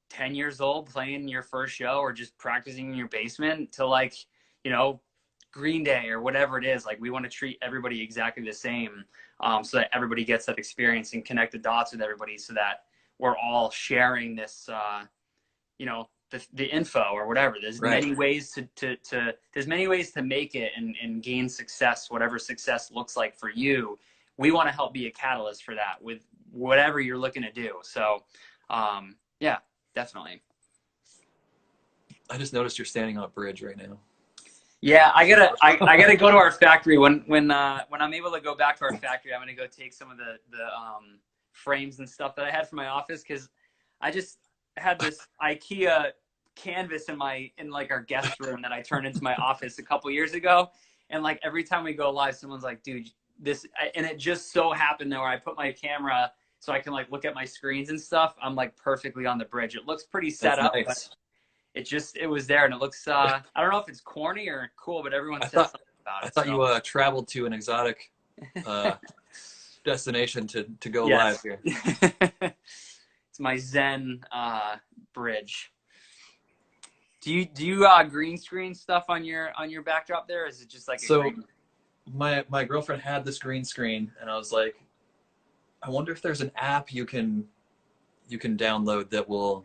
A: 10 years old playing your first show or just practicing in your basement, to like, Green Day or whatever it is, like, we want to treat everybody exactly the same, so that everybody gets that experience and connect the dots with everybody, so that we're all sharing this, the info or whatever. There's many ways there's many ways to make it and gain success, whatever success looks like for you. We want to help be a catalyst for that with whatever you're looking to do. So, yeah, definitely.
B: I just noticed you're standing on a bridge right now.
A: Yeah, I gotta go to our factory when I'm able to go back to our factory. I'm gonna go take some of the frames and stuff that I had for my office, because I just had this IKEA canvas in like our guest room that I turned into my office a couple years ago, and like every time we go live, someone's like, "Dude, this," and it just so happened that where I put my camera so I can like look at my screens and stuff, I'm like perfectly on the bridge. It looks pretty set up,
B: nice.
A: But it was there, and it looks, I don't know if it's corny or cool, but everyone says something about it.
B: I thought you traveled to an exotic destination to go live here.
A: It's my Zen bridge. Do you green screen stuff on your backdrop there? Or is it just like
B: my girlfriend had this green screen, and I was like, I wonder if there's an app you can download that will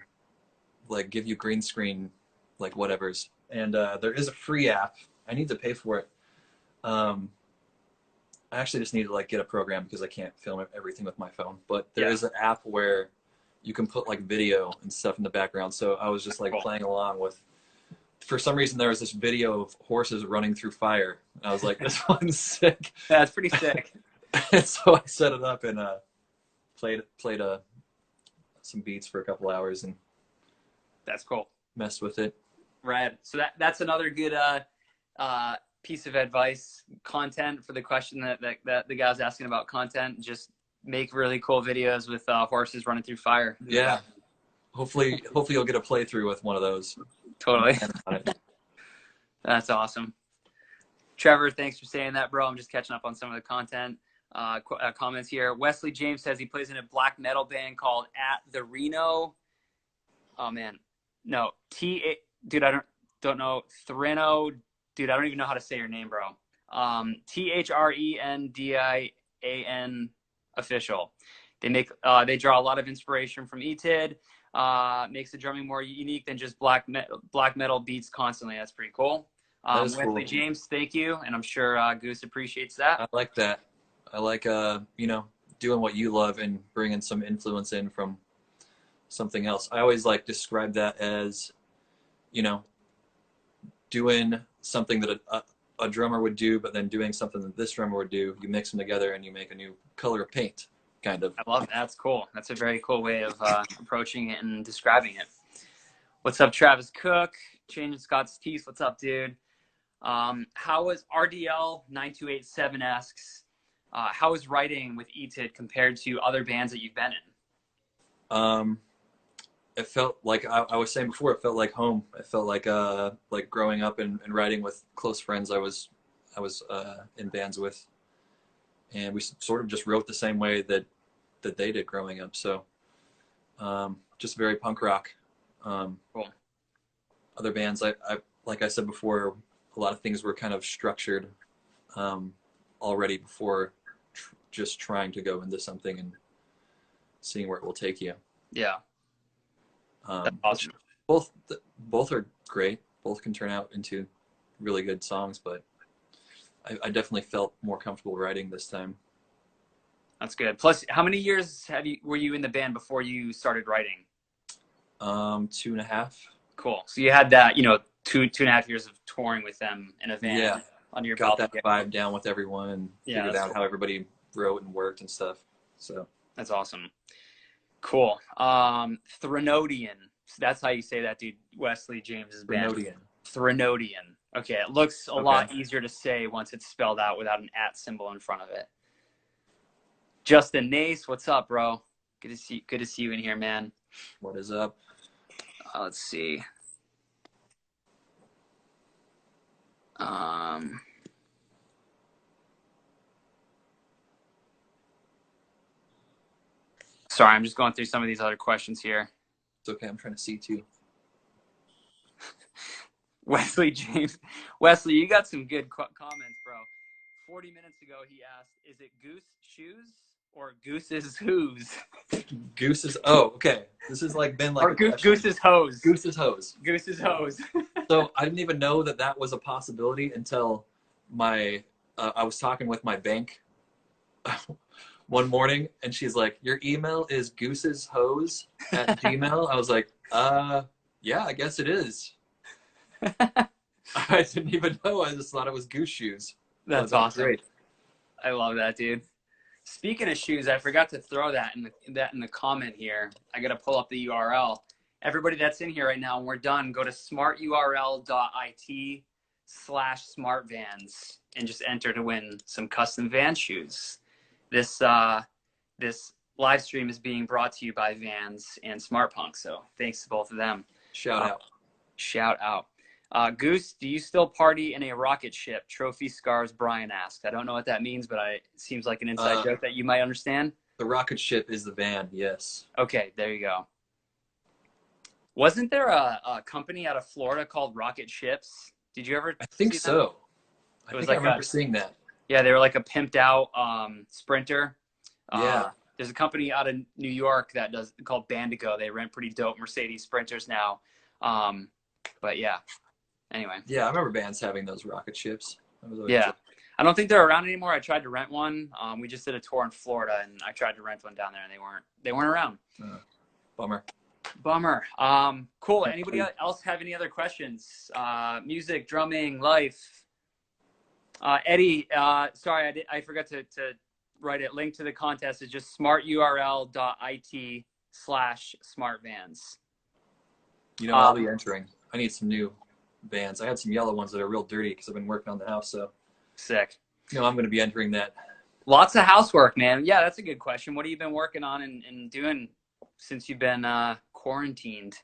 B: like give you green screen like whatevers. And there is a free app. I need to pay for it. I actually just need to like get a program because I can't film everything with my phone. But there is an app where you can put like video and stuff in the background. So I was just like playing along with. For some reason, there was this video of horses running through fire. And I was like, this one's sick.
A: That's pretty sick.
B: And so I set it up and played some beats for a couple hours and
A: that's cool.
B: Messed with it.
A: Right. So that's another good piece of advice. Content for the question that the guy was asking about content. Just make really cool videos with horses running through fire.
B: Yeah. Hopefully you'll get a playthrough with one of those.
A: Totally. That's awesome. Trevor, thanks for saying that, bro. I'm just catching up on some of the content comments here. Wesley James says he plays in a black metal band called At the Reno. Oh man, no dude. I don't know Threno. Dude, I don't even know how to say your name, bro. THRENDIAN official. They draw a lot of inspiration from ETID. Makes the drumming more unique than just black metal beats constantly. That's pretty cool. Wesley cool. James, thank you, and I'm sure Goose appreciates that.
B: I like that. I like doing what you love and bringing some influence in from something else. I always like describe that as, doing something that a drummer would do, but then doing something that this drummer would do. You mix them together and you make a new color of paint. Kind of.
A: I love that. That's cool. That's a very cool way of approaching it and describing it. What's up, Travis Cook? Changing Scott's teeth. What's up, dude? How was RDL9287 asks, how is writing with ETID compared to other bands that you've been in?
B: It felt like I was saying before. It felt like home. It felt like growing up and writing with close friends I was in bands with. And we sort of just wrote the same way that they did growing up. So just very punk rock.
A: Cool.
B: Other bands, I like I said before, a lot of things were kind of structured already before just trying to go into something and seeing where it will take you.
A: Yeah. Awesome.
B: Both are great. Both can turn out into really good songs, but I definitely felt more comfortable writing this time.
A: That's good. Plus, how many years were you in the band before you started writing?
B: 2.5.
A: Cool. So you had that, 2.5 years of touring with them in a van under your belt.
B: Got that vibe down with everyone and figured out how everybody wrote and worked and stuff. So
A: that's awesome. Cool. Threnodian. So that's how you say that, dude. Wesley James's band. Threnodian. Okay, it looks a lot easier to say once it's spelled out without an @ symbol in front of it. Justin Nace, what's up, bro? Good to see you in here, man.
B: What is up?
A: Let's see. Sorry, I'm just going through some of these other questions here.
B: It's okay. I'm trying to see too.
A: Wesley James. Wesley, you got some good comments, bro. 40 minutes ago, he asked, is it Goose Shoes or Goose's Who's?
B: Goose's, oh, okay. This has been like
A: or Goose's Hose.
B: Goose's Hose.
A: Goose's Hose.
B: So I didn't even know that was a possibility until I was talking with my bank one morning, and she's like, your email is Goose's Hose at Gmail? I was like, yeah, I guess it is. I didn't even know. I just thought it was Goose Shoes.
A: That's awesome. Great. I love that, dude. Speaking of shoes, I forgot to throw that in the comment here. I got to pull up the URL. Everybody that's in here right now, when we're done, go to smarturl.it/smartvans and just enter to win some custom van shoes. This live stream is being brought to you by Vans and Smartpunk. So thanks to both of them.
B: Shout out.
A: Shout out. Goose, do you still party in a rocket ship? Trophy Scars Brian asked. I don't know what that means, but it seems like an inside joke that you might understand.
B: The rocket ship is the van, yes.
A: Okay, there you go. Wasn't there a company out of Florida called Rocket Ships? Did you ever
B: I think
A: see that?
B: so.
A: It was
B: I
A: like
B: remember seeing that.
A: Yeah, they were like a pimped out sprinter.
B: Yeah.
A: There's a company out of New York that does called Bandigo. They rent pretty dope Mercedes Sprinters now. But yeah. Anyway.
B: Yeah, I remember bands having those rocket ships.
A: Yeah. I don't think they're around anymore. I tried to rent one. We just did a tour in Florida, and I tried to rent one down there, and they weren't around. Bummer. Cool. Anybody else have any other questions? Music, drumming, life. Eddie, sorry, I forgot to write it. Link to the contest is just smarturl.it/smartvans.
B: You know, I'll be entering. I need some new Vans. I had some yellow ones that are real dirty because I've been working on the house. So
A: sick.
B: You know, I'm going to be entering that.
A: Lots of housework, man. Yeah, that's a good question. What have you been working on and doing since you've been quarantined?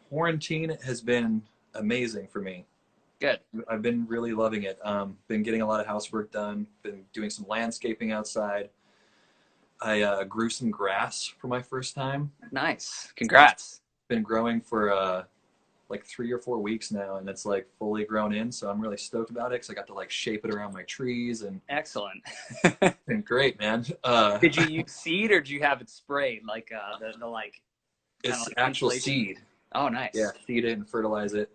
B: Quarantine has been amazing for me.
A: Good.
B: I've been really loving it. Been getting a lot of housework done. Been doing some landscaping outside. I grew some grass for my first time.
A: Nice. Congrats.
B: Been growing for like 3 or 4 weeks now, and it's like fully grown in. So I'm really stoked about it because I got to like shape it around my trees and.
A: Excellent.
B: Been great, man.
A: Did you use seed or did you have it sprayed like the like?
B: It's actual seed.
A: Oh, nice.
B: Yeah, seed it and fertilize it.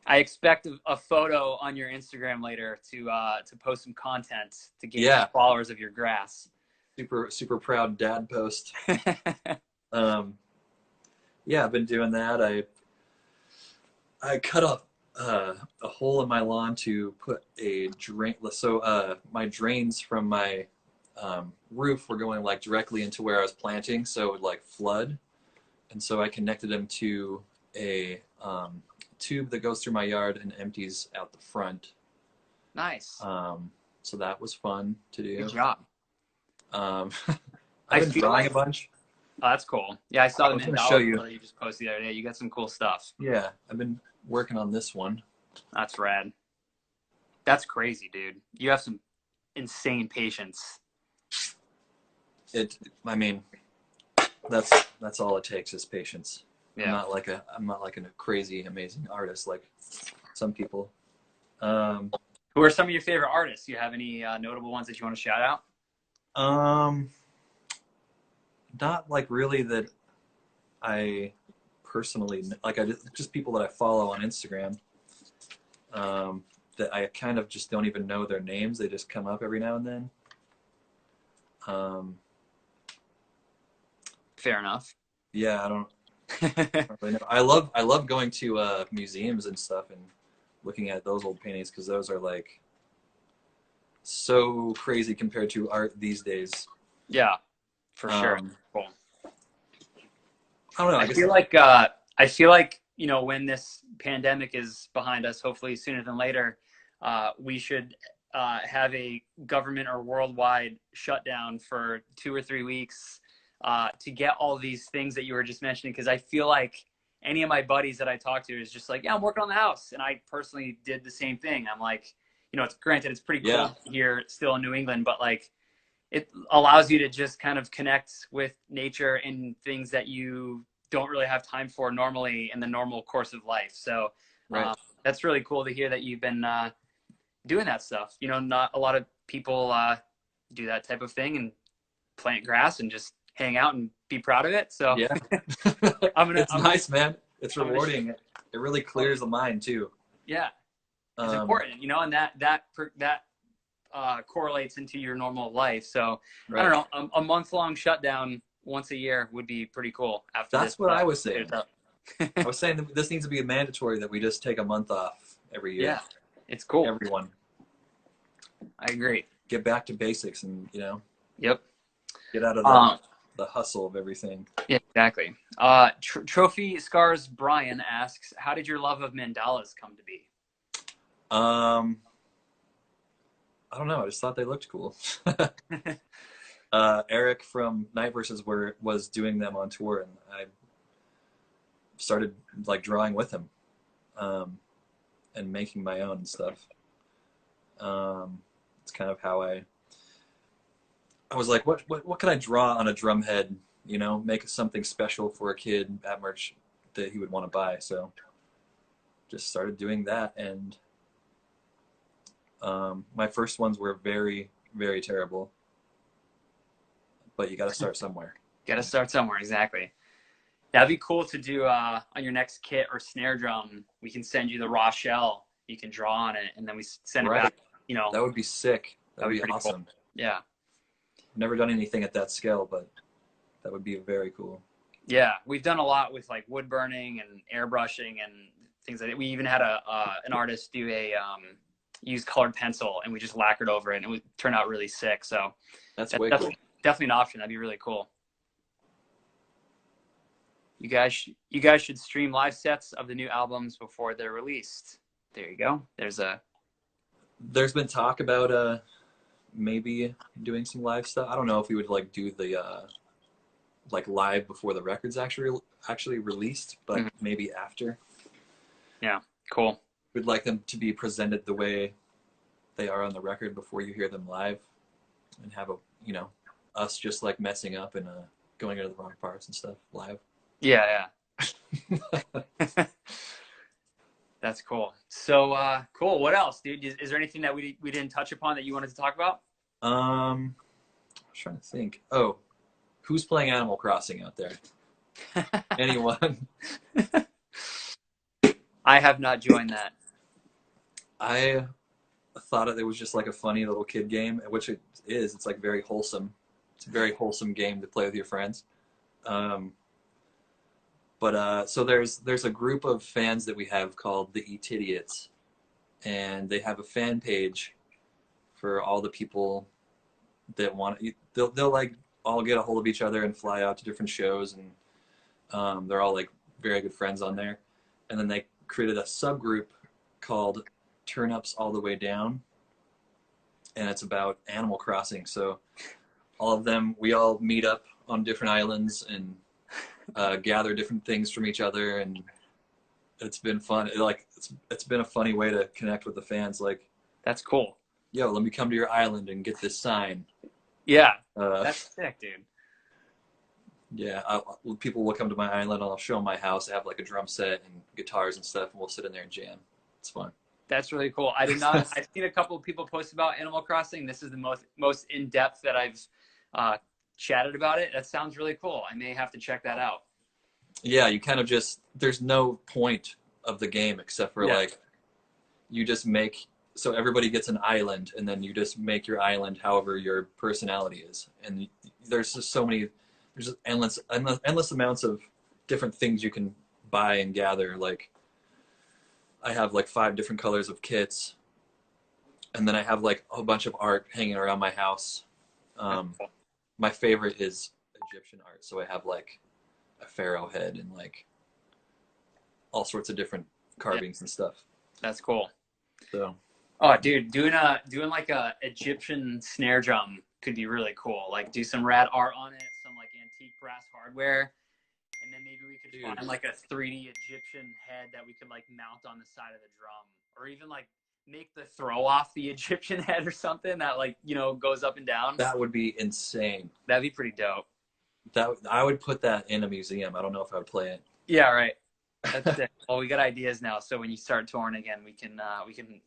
A: I expect a photo on your Instagram later to post some content to gain some followers of your grass.
B: Super proud dad post. Yeah, I've been doing that. I cut a hole in my lawn to put a drain. So my drains from my roof were going like directly into where I was planting, so it would like flood. And so I connected them to a tube that goes through my yard and empties out the front.
A: Nice.
B: So that was fun to do.
A: Good job.
B: I've been drawing a bunch.
A: Oh, that's cool. Yeah, I saw the Mandalas you just posted the other day. You got some cool stuff.
B: Yeah, I've been working on this one.
A: That's rad. That's crazy, dude. You have some insane patience.
B: I mean, that's all it takes is patience. Yeah. I'm not like a crazy amazing artist like some people.
A: Who are some of your favorite artists? Do you have any notable ones that you want to shout out?
B: Not like really that I personally like. I just people that I follow on Instagram. That I kind of just don't even know their names. They just come up every now and then.
A: Fair enough.
B: Yeah, I don't really know. I love going to museums and stuff and looking at those old paintings because those are like so crazy compared to art these days.
A: Yeah, for sure. Cool.
B: I don't know.
A: I feel like you know, when this pandemic is behind us, hopefully sooner than later, we should have a government or worldwide shutdown for 2 or 3 weeks to get all these things that you were just mentioning. Because I feel like any of my buddies that I talk to is just like, yeah, I'm working on the house. And I personally did the same thing. I'm like, you know, it's granted, it's pretty cold here still in New England, but like it allows you to just kind of connect with nature and things that you don't really have time for normally in the normal course of life. So that's really cool to hear that you've been doing that stuff. You know, not a lot of people do that type of thing and plant grass and just hang out and be proud of it. So
B: yeah, it's nice, man. It's rewarding. It really clears the mind too.
A: Yeah, it's important, you know, and that correlates into your normal life. So I don't know, a month-long shutdown once a year would be pretty cool.
B: That's what I was saying. I was saying that this needs to be mandatory that we just take a month off every year.
A: Yeah, it's cool.
B: Everyone. I
A: agree.
B: Get back to basics and, you know.
A: Yep.
B: Get out of the hustle of everything.
A: Yeah, exactly. Trophy Scars Brian asks, how did your love of mandalas come to be?
B: I don't know. I just thought they looked cool. Eric from Night Versus was doing them on tour, and I started like drawing with him, and making my own stuff. It's kind of how I was like, what can I draw on a drum head? You know, make something special for a kid at merch that he would want to buy. So just started doing that, and my first ones were very, very terrible. But you got to start somewhere.
A: Got to start somewhere, exactly. That'd be cool to do on your next kit or snare drum. We can send you the raw shell. You can draw on it, and then we send it back. You know,
B: that would be sick. That'd be awesome.
A: Cool. Yeah.
B: I've never done anything at that scale, but that would be very cool.
A: Yeah, we've done a lot with like wood burning and airbrushing and things like that. We even had an artist do a use colored pencil, and we just lacquered over it, and it would turn out really sick. So
B: that's way cool.
A: Definitely an option. That'd be really cool. You guys should stream live sets of the new albums before they're released. There you go. There's
B: been talk about maybe doing some live stuff. I don't know if we would like do the like live before the record's actually released, but maybe after.
A: Yeah, cool.
B: We'd like them to be presented the way they are on the record before you hear them live, and have us just like messing up and going into the wrong parts and stuff live.
A: Yeah. That's cool. So cool. What else, dude? Is there anything that we didn't touch upon that you wanted to talk about?
B: I was trying to think. Oh, who's playing Animal Crossing out there? Anyone?
A: I have not joined that.
B: I thought it was just like a funny little kid game, which it is. It's like very wholesome. It's a very wholesome game to play with your friends. So there's a group of fans that we have called the ETID, and they have a fan page for all the people that want. They'll like all get a hold of each other and fly out to different shows, and they're all like very good friends on there. And then they created a subgroup called Turn Ups All the Way Down, and it's about Animal Crossing. So all of them, we all meet up on different islands and gather different things from each other, and it's been fun. It's been a funny way to connect with the fans. Like,
A: that's cool.
B: Yo, let me come to your island and get this sign.
A: Yeah, that's sick, dude.
B: Yeah, people will come to my island, and I'll show them my house. I have like a drum set and guitars and stuff, and we'll sit in there and jam. It's fun. That's
A: really cool. I did not. I've seen a couple of people post about Animal Crossing. This is the most in depth that I've chatted about it. That sounds really cool. I may have to check that out.
B: Yeah, you kind of just, there's no point of the game except for like, you just make, so everybody gets an island, and then you just make your island however your personality is. And there's just so many, there's just endless amounts of different things you can buy and gather. Like, I have like 5 different colors of kits, and then I have like a bunch of art hanging around my house. My favorite is Egyptian art, so I have like a pharaoh head and like all sorts of different carvings and stuff.
A: That's cool.
B: So,
A: oh, dude, doing like a Egyptian snare drum could be really cool. Like, do some rad art on it, some like antique brass hardware, and then maybe we could find like a 3D Egyptian head that we could like mount on the side of the drum, or even like make the throw off the Egyptian head or something that like, goes up and down.
B: That would be insane.
A: That'd be pretty dope.
B: I would put that in a museum. I don't know if I would play it.
A: Yeah, right. That's it. Well, we got ideas now, so when you start touring again, we can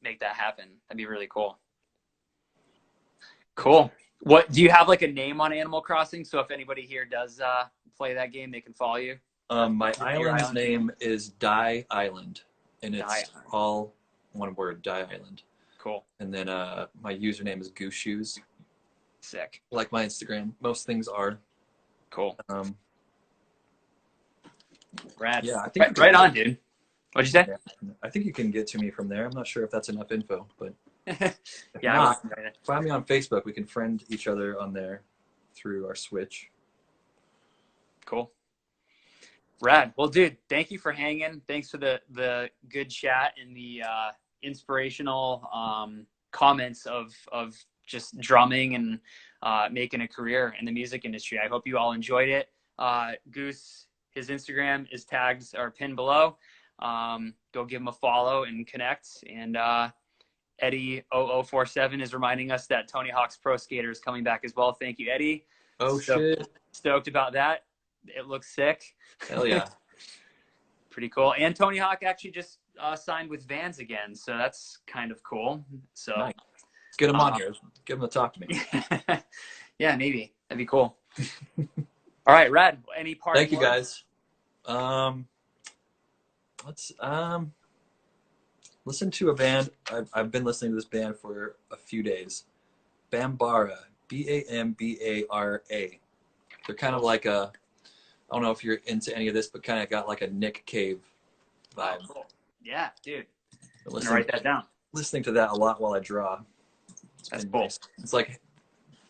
A: make that happen. That'd be really cool. Cool. What do you have like a name on Animal Crossing? So if anybody here does play that game, they can follow you.
B: My island's name is Die Island, and it's all one word, Die Island.
A: Cool.
B: And then my username is Goose Shoes.
A: Sick.
B: Like my Instagram. Most things are.
A: Cool. Rad.
B: Yeah, I think
A: right on, dude. What'd you say?
B: Yeah, I think you can get to me from there. I'm not sure if that's enough info, but
A: yeah.
B: Find me on Facebook. We can friend each other on there through our Switch.
A: Cool. Rad. Well, dude, thank you for hanging. Thanks for the good chat and the inspirational comments of just drumming and making a career in the music industry. I hope you all enjoyed it. Goose, his Instagram is tagged or pinned below. Go give him a follow and connect. And Eddie0047 is reminding us that Tony Hawk's Pro Skater is coming back as well. Thank you, Eddie.
B: Oh, shit.
A: Stoked about that. It looks sick.
B: Hell yeah.
A: Pretty cool. And Tony Hawk actually just signed with Vans again, so that's kind of cool. So
B: nice. Let's get him on here. Get him to talk to me.
A: Yeah, maybe. That'd be cool. All right, Rhett, any parting
B: Thank you,
A: words?
B: guys. Let's listen to a band. I've been listening to this band for a few days. Bambara, Bambara. They're kind of like a, I don't know if you're into any of this, but kind of got like a Nick Cave vibe.
A: Oh, cool. Yeah, dude.
B: I'm
A: gonna write that down.
B: Listening to that a lot while I draw.
A: That's cool.
B: Nice. It's like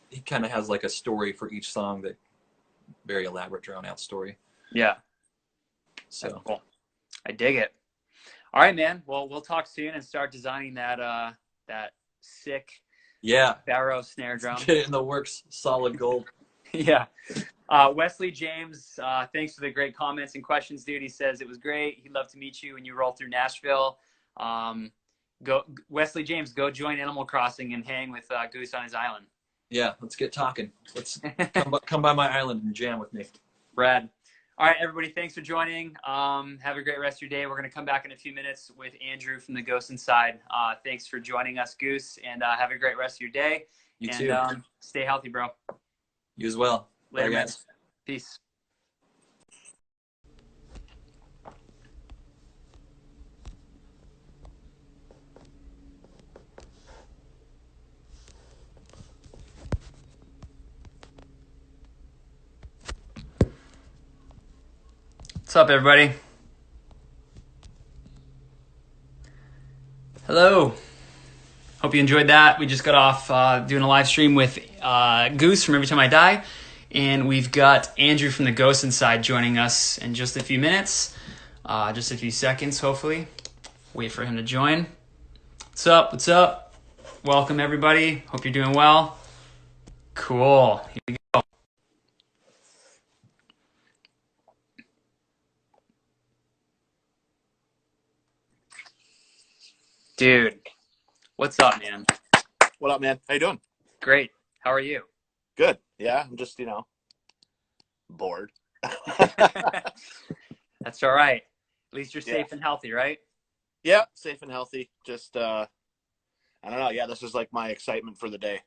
B: he kind of has like a story for each song, that very elaborate, drawn out story.
A: Yeah.
B: So
A: that's cool. I dig it. All right, man. Well, we'll talk soon and start designing that sick barrow snare drum.
B: Get it in the works. Solid gold.
A: Yeah. Wesley James, thanks for the great comments and questions, dude. He says it was great. He'd love to meet you when you roll through Nashville. Go, Wesley James, go join Animal Crossing and hang with Goose on his island.
B: Yeah, let's get talking. Let's come by my island and jam with me.
A: Brad. All right, everybody, thanks for joining. Have a great rest of your day. We're going to come back in a few minutes with Andrew from the Ghost Inside. Thanks for joining us, Goose, and have a great rest of your day.
B: You too.
A: Stay healthy, bro.
B: You as well.
A: Later,
B: Bye,
A: man.
B: guys.
A: Peace. What's up, everybody? Hello. Hope you enjoyed that. We just got off doing a live stream with Goose from Every Time I Die. And we've got Andrew from the Ghost Inside joining us in just a few minutes. Just a few seconds, hopefully. Wait for him to join. What's up? What's up? Welcome, everybody. Hope you're doing well. Cool. Here we go. Dude, what's up, man?
C: What up, man? How you doing?
A: Great. How are you?
C: Good. Yeah, I'm just, bored.
A: That's all right. At least you're
C: Yeah.
A: safe and healthy, right?
C: Yeah, safe and healthy. Just, I don't know. Yeah, this is like my excitement for the day.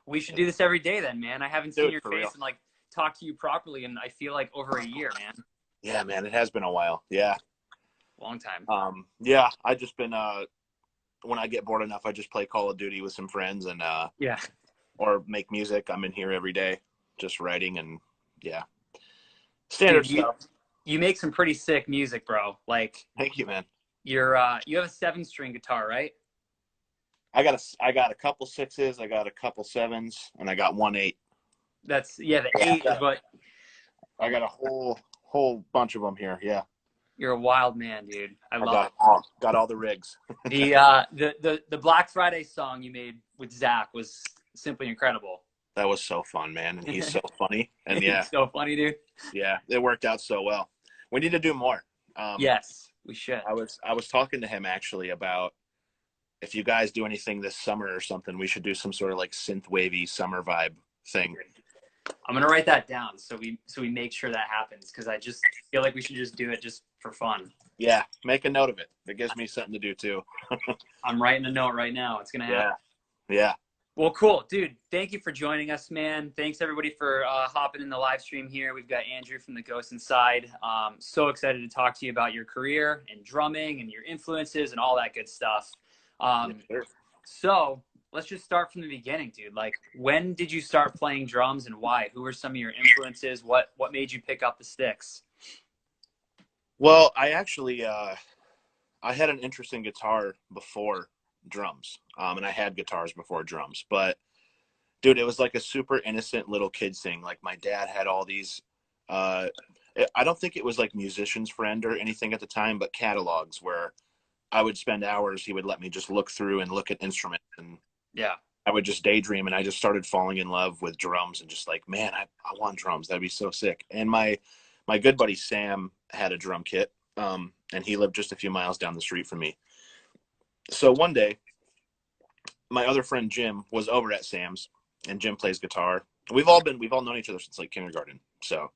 A: We should do this every day then, man. I haven't seen
C: Dude,
A: your
C: for
A: face
C: real.
A: and talk to you properly in I feel like over a year, man.
C: Yeah, man, it has been a while. Yeah.
A: Long time.
C: Yeah, I just been, when I get bored enough, I just play Call of Duty with some friends and,
A: Yeah.
C: or make music. I'm in here every day, just writing and yeah. Standard
A: Dude,
C: stuff.
A: You make some pretty sick music, bro.
C: Thank you, man.
A: You have a 7-string guitar, right?
C: I got a couple 6s, I got a couple 7s, and I got one 8.
A: The 8 is what.
C: I got a whole bunch of them here. Yeah.
A: You're a wild man, dude. I love it.
C: Got all the rigs.
A: The Black Friday song you made with Zach was simply incredible.
C: That was so fun, man. And he's so funny. And yeah,
A: He's so funny, dude.
C: yeah, it worked out so well. We need to do more.
A: Yes, we should.
C: I was talking to him actually about if you guys do anything this summer or something, we should do some sort of synth wavy summer vibe thing.
A: I'm gonna write that down so we make sure that happens because I just feel like we should just do it just for fun.
C: Yeah, make a note of it. It gives me something to do too.
A: I'm writing a note right now. It's gonna happen.
C: Yeah.
A: Well, cool, dude. Thank you for joining us, man. Thanks everybody for hopping in the live stream here. We've got Andrew from the Ghost Inside. So excited to talk to you about your career and drumming and your influences and all that good stuff.
C: Sure.
A: So let's just start from the beginning, dude. When did you start playing drums and why? Who were some of your influences? What made you pick up the sticks?
C: Well, I actually I had an interest in guitar before drums, and I had guitars before drums. But dude, it was like a super innocent little kid thing. My dad had all these. I don't think it was Musician's Friend or anything at the time, but catalogs where I would spend hours. He would let me just look through and look at instruments and
A: Yeah.
C: I would just daydream, and I just started falling in love with drums and just like, man, I want drums. That'd be so sick. And my good buddy Sam had a drum kit, and he lived just a few miles down the street from me. So one day, my other friend Jim was over at Sam's, and Jim plays guitar. We've all known each other since like kindergarten. So,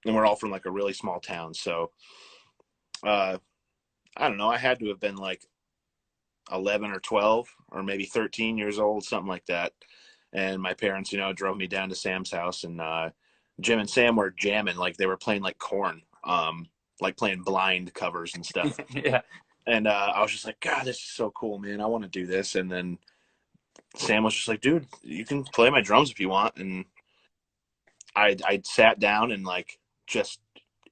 C: and we're all from like a really small town. So, I don't know. I had to have been like 11 or 12 or maybe 13 years old, something like that. And my parents, drove me down to Sam's house, and Jim and Sam were jamming, like they were playing like Korn, like playing Blind covers and stuff.
A: Yeah.
C: And I was just like, God, this is so cool, man. I want to do this. And then Sam was just like, dude, you can play my drums if you want. And I sat down, and like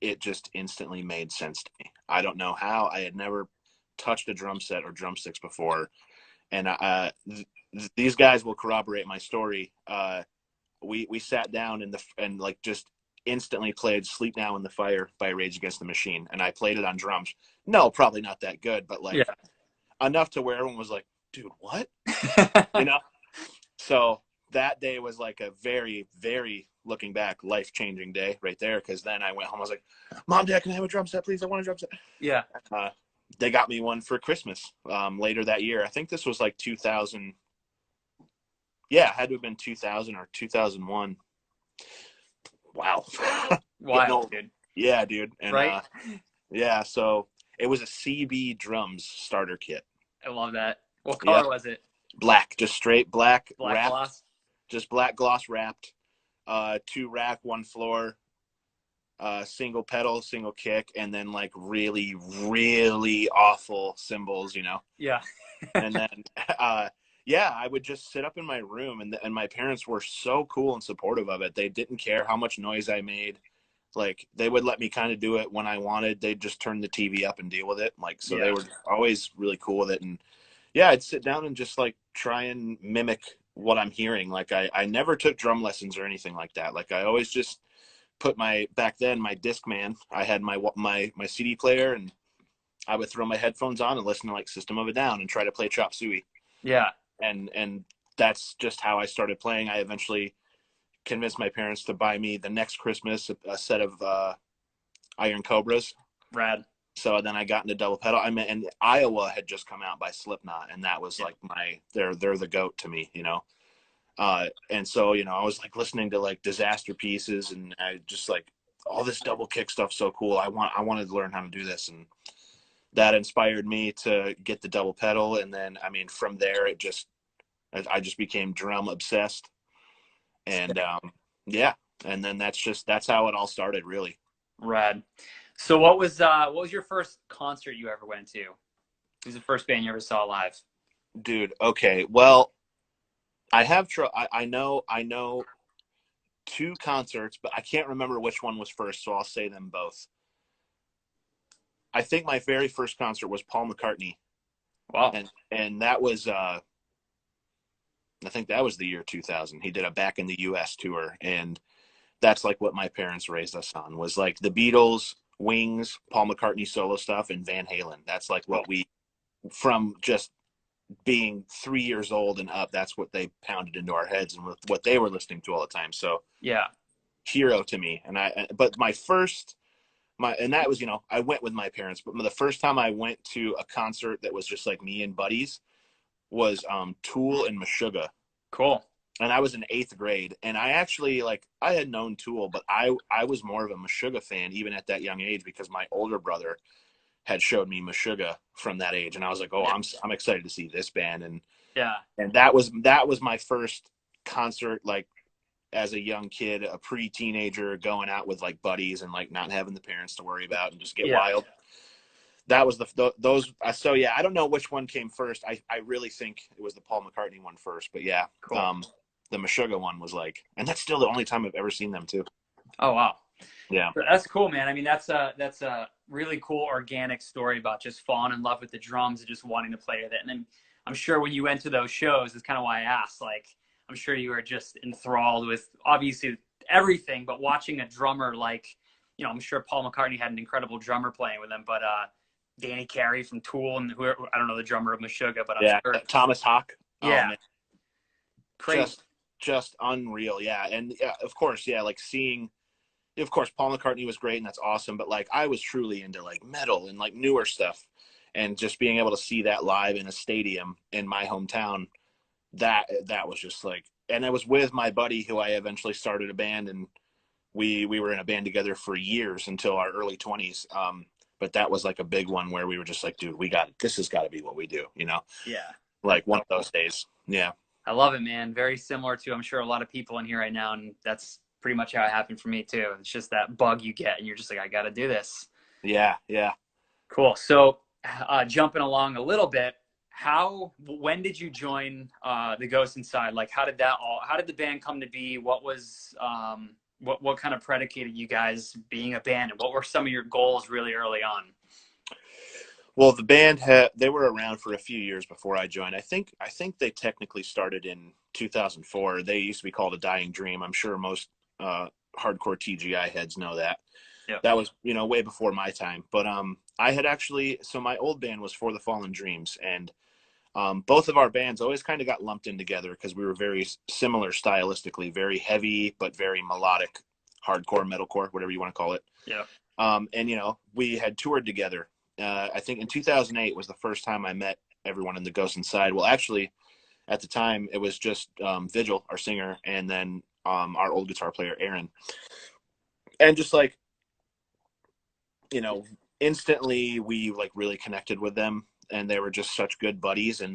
C: it just instantly made sense to me. I don't know how. I had never touched a drum set or drumsticks before. And these guys will corroborate my story. We sat down and like just instantly played "Sleep Now in the Fire" by Rage Against the Machine, and I played it on drums. No, probably not that good, but like enough to where everyone was like, "Dude, what?" So that day was like a very, very, looking back, life-changing day right there. Because then I went home. I was like, "Mom, Dad, can I have a drum set, please? I want a drum set."
A: Yeah.
C: They got me one for Christmas later that year. I think this was like 2000. Yeah, it had to have been 2000 or 2001. Wow.
A: Wild, dude.
C: Yeah, dude. And,
A: right?
C: Yeah, so it was a CB drums starter kit.
A: I love that. What color was it?
C: Black, just straight black wrapped.
A: Gloss?
C: Just black gloss wrapped. 2 rack, 1 floor. Single pedal, single kick, and then like really, really awful cymbals,
A: Yeah.
C: And then, I would just sit up in my room, and my parents were so cool and supportive of it. They didn't care how much noise I made. Like, they would let me kind of do it when I wanted. They'd just turn the TV up and deal with it. Like, so they were always really cool with it. And yeah, I'd sit down and just like try and mimic what I'm hearing. Like, I never took drum lessons or anything like that. Like, I always just put my Discman. I had my CD player, and I would throw my headphones on and listen to like System of a Down and try to play Chop Suey.
A: Yeah.
C: And that's just how I started playing. I eventually convinced my parents to buy me the next Christmas a set of Iron Cobras.
A: Rad.
C: So then I got into double pedal. And Iowa had just come out by Slipknot, and that was like they're the GOAT to me, and so, I was like listening to like Disaster Pieces, and I just like, all this double kick stuff so cool. I wanted to learn how to do this, and that inspired me to get the double pedal. And then, I mean, from there, I just became drum obsessed. And and then that's how it all started, really.
A: Rad. So what was your first concert you ever went to? Who's the first band you ever saw live?
C: Dude, okay. Well, I know 2 concerts, but I can't remember which one was first, so I'll say them both. I think my very first concert was Paul McCartney.
A: Wow.
C: And that was I think that was the year 2000. He did a Back in the US tour, and that's like what my parents raised us on, was like the Beatles, Wings, Paul McCartney solo stuff, and Van Halen. That's like what we, from just being 3 years old and up, that's what they pounded into our heads and what they were listening to all the time. So
A: yeah,
C: hero to me. And that was, I went with my parents, but the first time I went to a concert that was just like me and buddies was Tool and Meshuggah.
A: Cool.
C: And I was in 8th grade, and I actually, like, I had known Tool, but I was more of a Meshuggah fan even at that young age, because my older brother had showed me Meshuggah from that age, and I was like, oh, I'm excited to see this band. And and that was my first concert, like, as a young kid, a pre-teenager, going out with like buddies and like not having the parents to worry about and just get wild. That was those. So yeah, I don't know which one came first. I really think it was the Paul McCartney one first, but yeah, cool. The Meshuggah one was like, and that's still the only time I've ever seen them too.
A: Oh wow.
C: Yeah,
A: that's cool, man. I mean, that's a really cool organic story about just falling in love with the drums and just wanting to play with it. And then I'm sure when you went to those shows, it's kind of why I asked. Like, I'm sure you were just enthralled with obviously everything, but watching a drummer like, I'm sure Paul McCartney had an incredible drummer playing with him, but Danny Carey from Tool and whoever, I don't know the drummer of Meshuggah, but I'm sure
C: Thomas Hawk.
A: Yeah. Crazy.
C: Just unreal. Yeah. And yeah, of course, yeah, like seeing, of course, Paul McCartney was great and that's awesome, but like I was truly into like metal and like newer stuff, and just being able to see that live in a stadium in my hometown, that was just like, and I was with my buddy who I eventually started a band, and we were in a band together for years until our early 20s. But that was like a big one where we were just like, dude, this has got to be what we do, you know?
A: Yeah.
C: Like one of those days. Yeah.
A: I love it, man. Very similar to, I'm sure, a lot of people in here right now. And that's pretty much how it happened for me too. It's just that bug you get and you're just like, I got to do this.
C: Yeah. Yeah.
A: Cool. So jumping along a little bit, when did you join the Ghost Inside? Like, how did the band come to be? What was, what kind of predicated you guys being a band, and what were some of your goals really early on?
C: Well, the band they were around for a few years before I joined. I think they technically started in 2004. They used to be called A Dying Dream. I'm sure most hardcore TGI heads know that.
A: Yep.
C: That was, way before my time. But I had actually, so my old band was For the Fallen Dreams, and both of our bands always kind of got lumped in together because we were very similar stylistically, very heavy but very melodic, hardcore, metalcore, whatever you want to call it.
A: Yeah.
C: And we had toured together. I think in 2008 was the first time I met everyone in the Ghost Inside. Well, actually, at the time it was just Vigil, our singer, and then our old guitar player Aaron. And just like, instantly we like really connected with them, and they were just such good buddies, and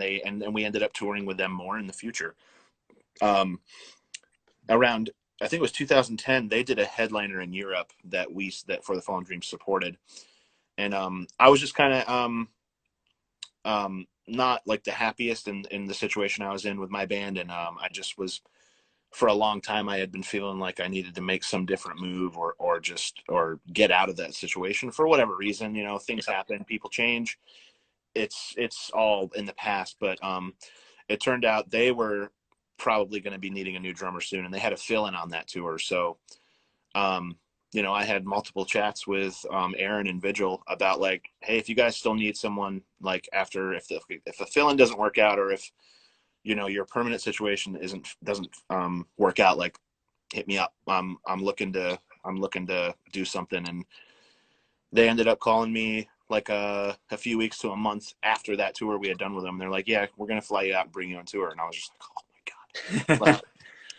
C: we ended up touring with them more in the future. Around, I think it was 2010, they did a headliner in Europe that For the Fallen Dreams supported. And I was just kind of not like the happiest in the situation I was in with my band. And I just was, for a long time, I had been feeling like I needed to make some different move or get out of that situation for whatever reason. Things happen, people change. It's all in the past. But it turned out they were probably going to be needing a new drummer soon, and they had a fill-in on that tour. So I had multiple chats with Aaron and Vigil about like, hey, if you guys still need someone, like after, if the fill-in doesn't work out, or if, your permanent situation doesn't work out, like hit me up. I'm looking to do something. And they ended up calling me like a few weeks to a month after that tour we had done with them. They're like, yeah, we're going to fly you out and bring you on tour. And I was just like, oh my God. Like,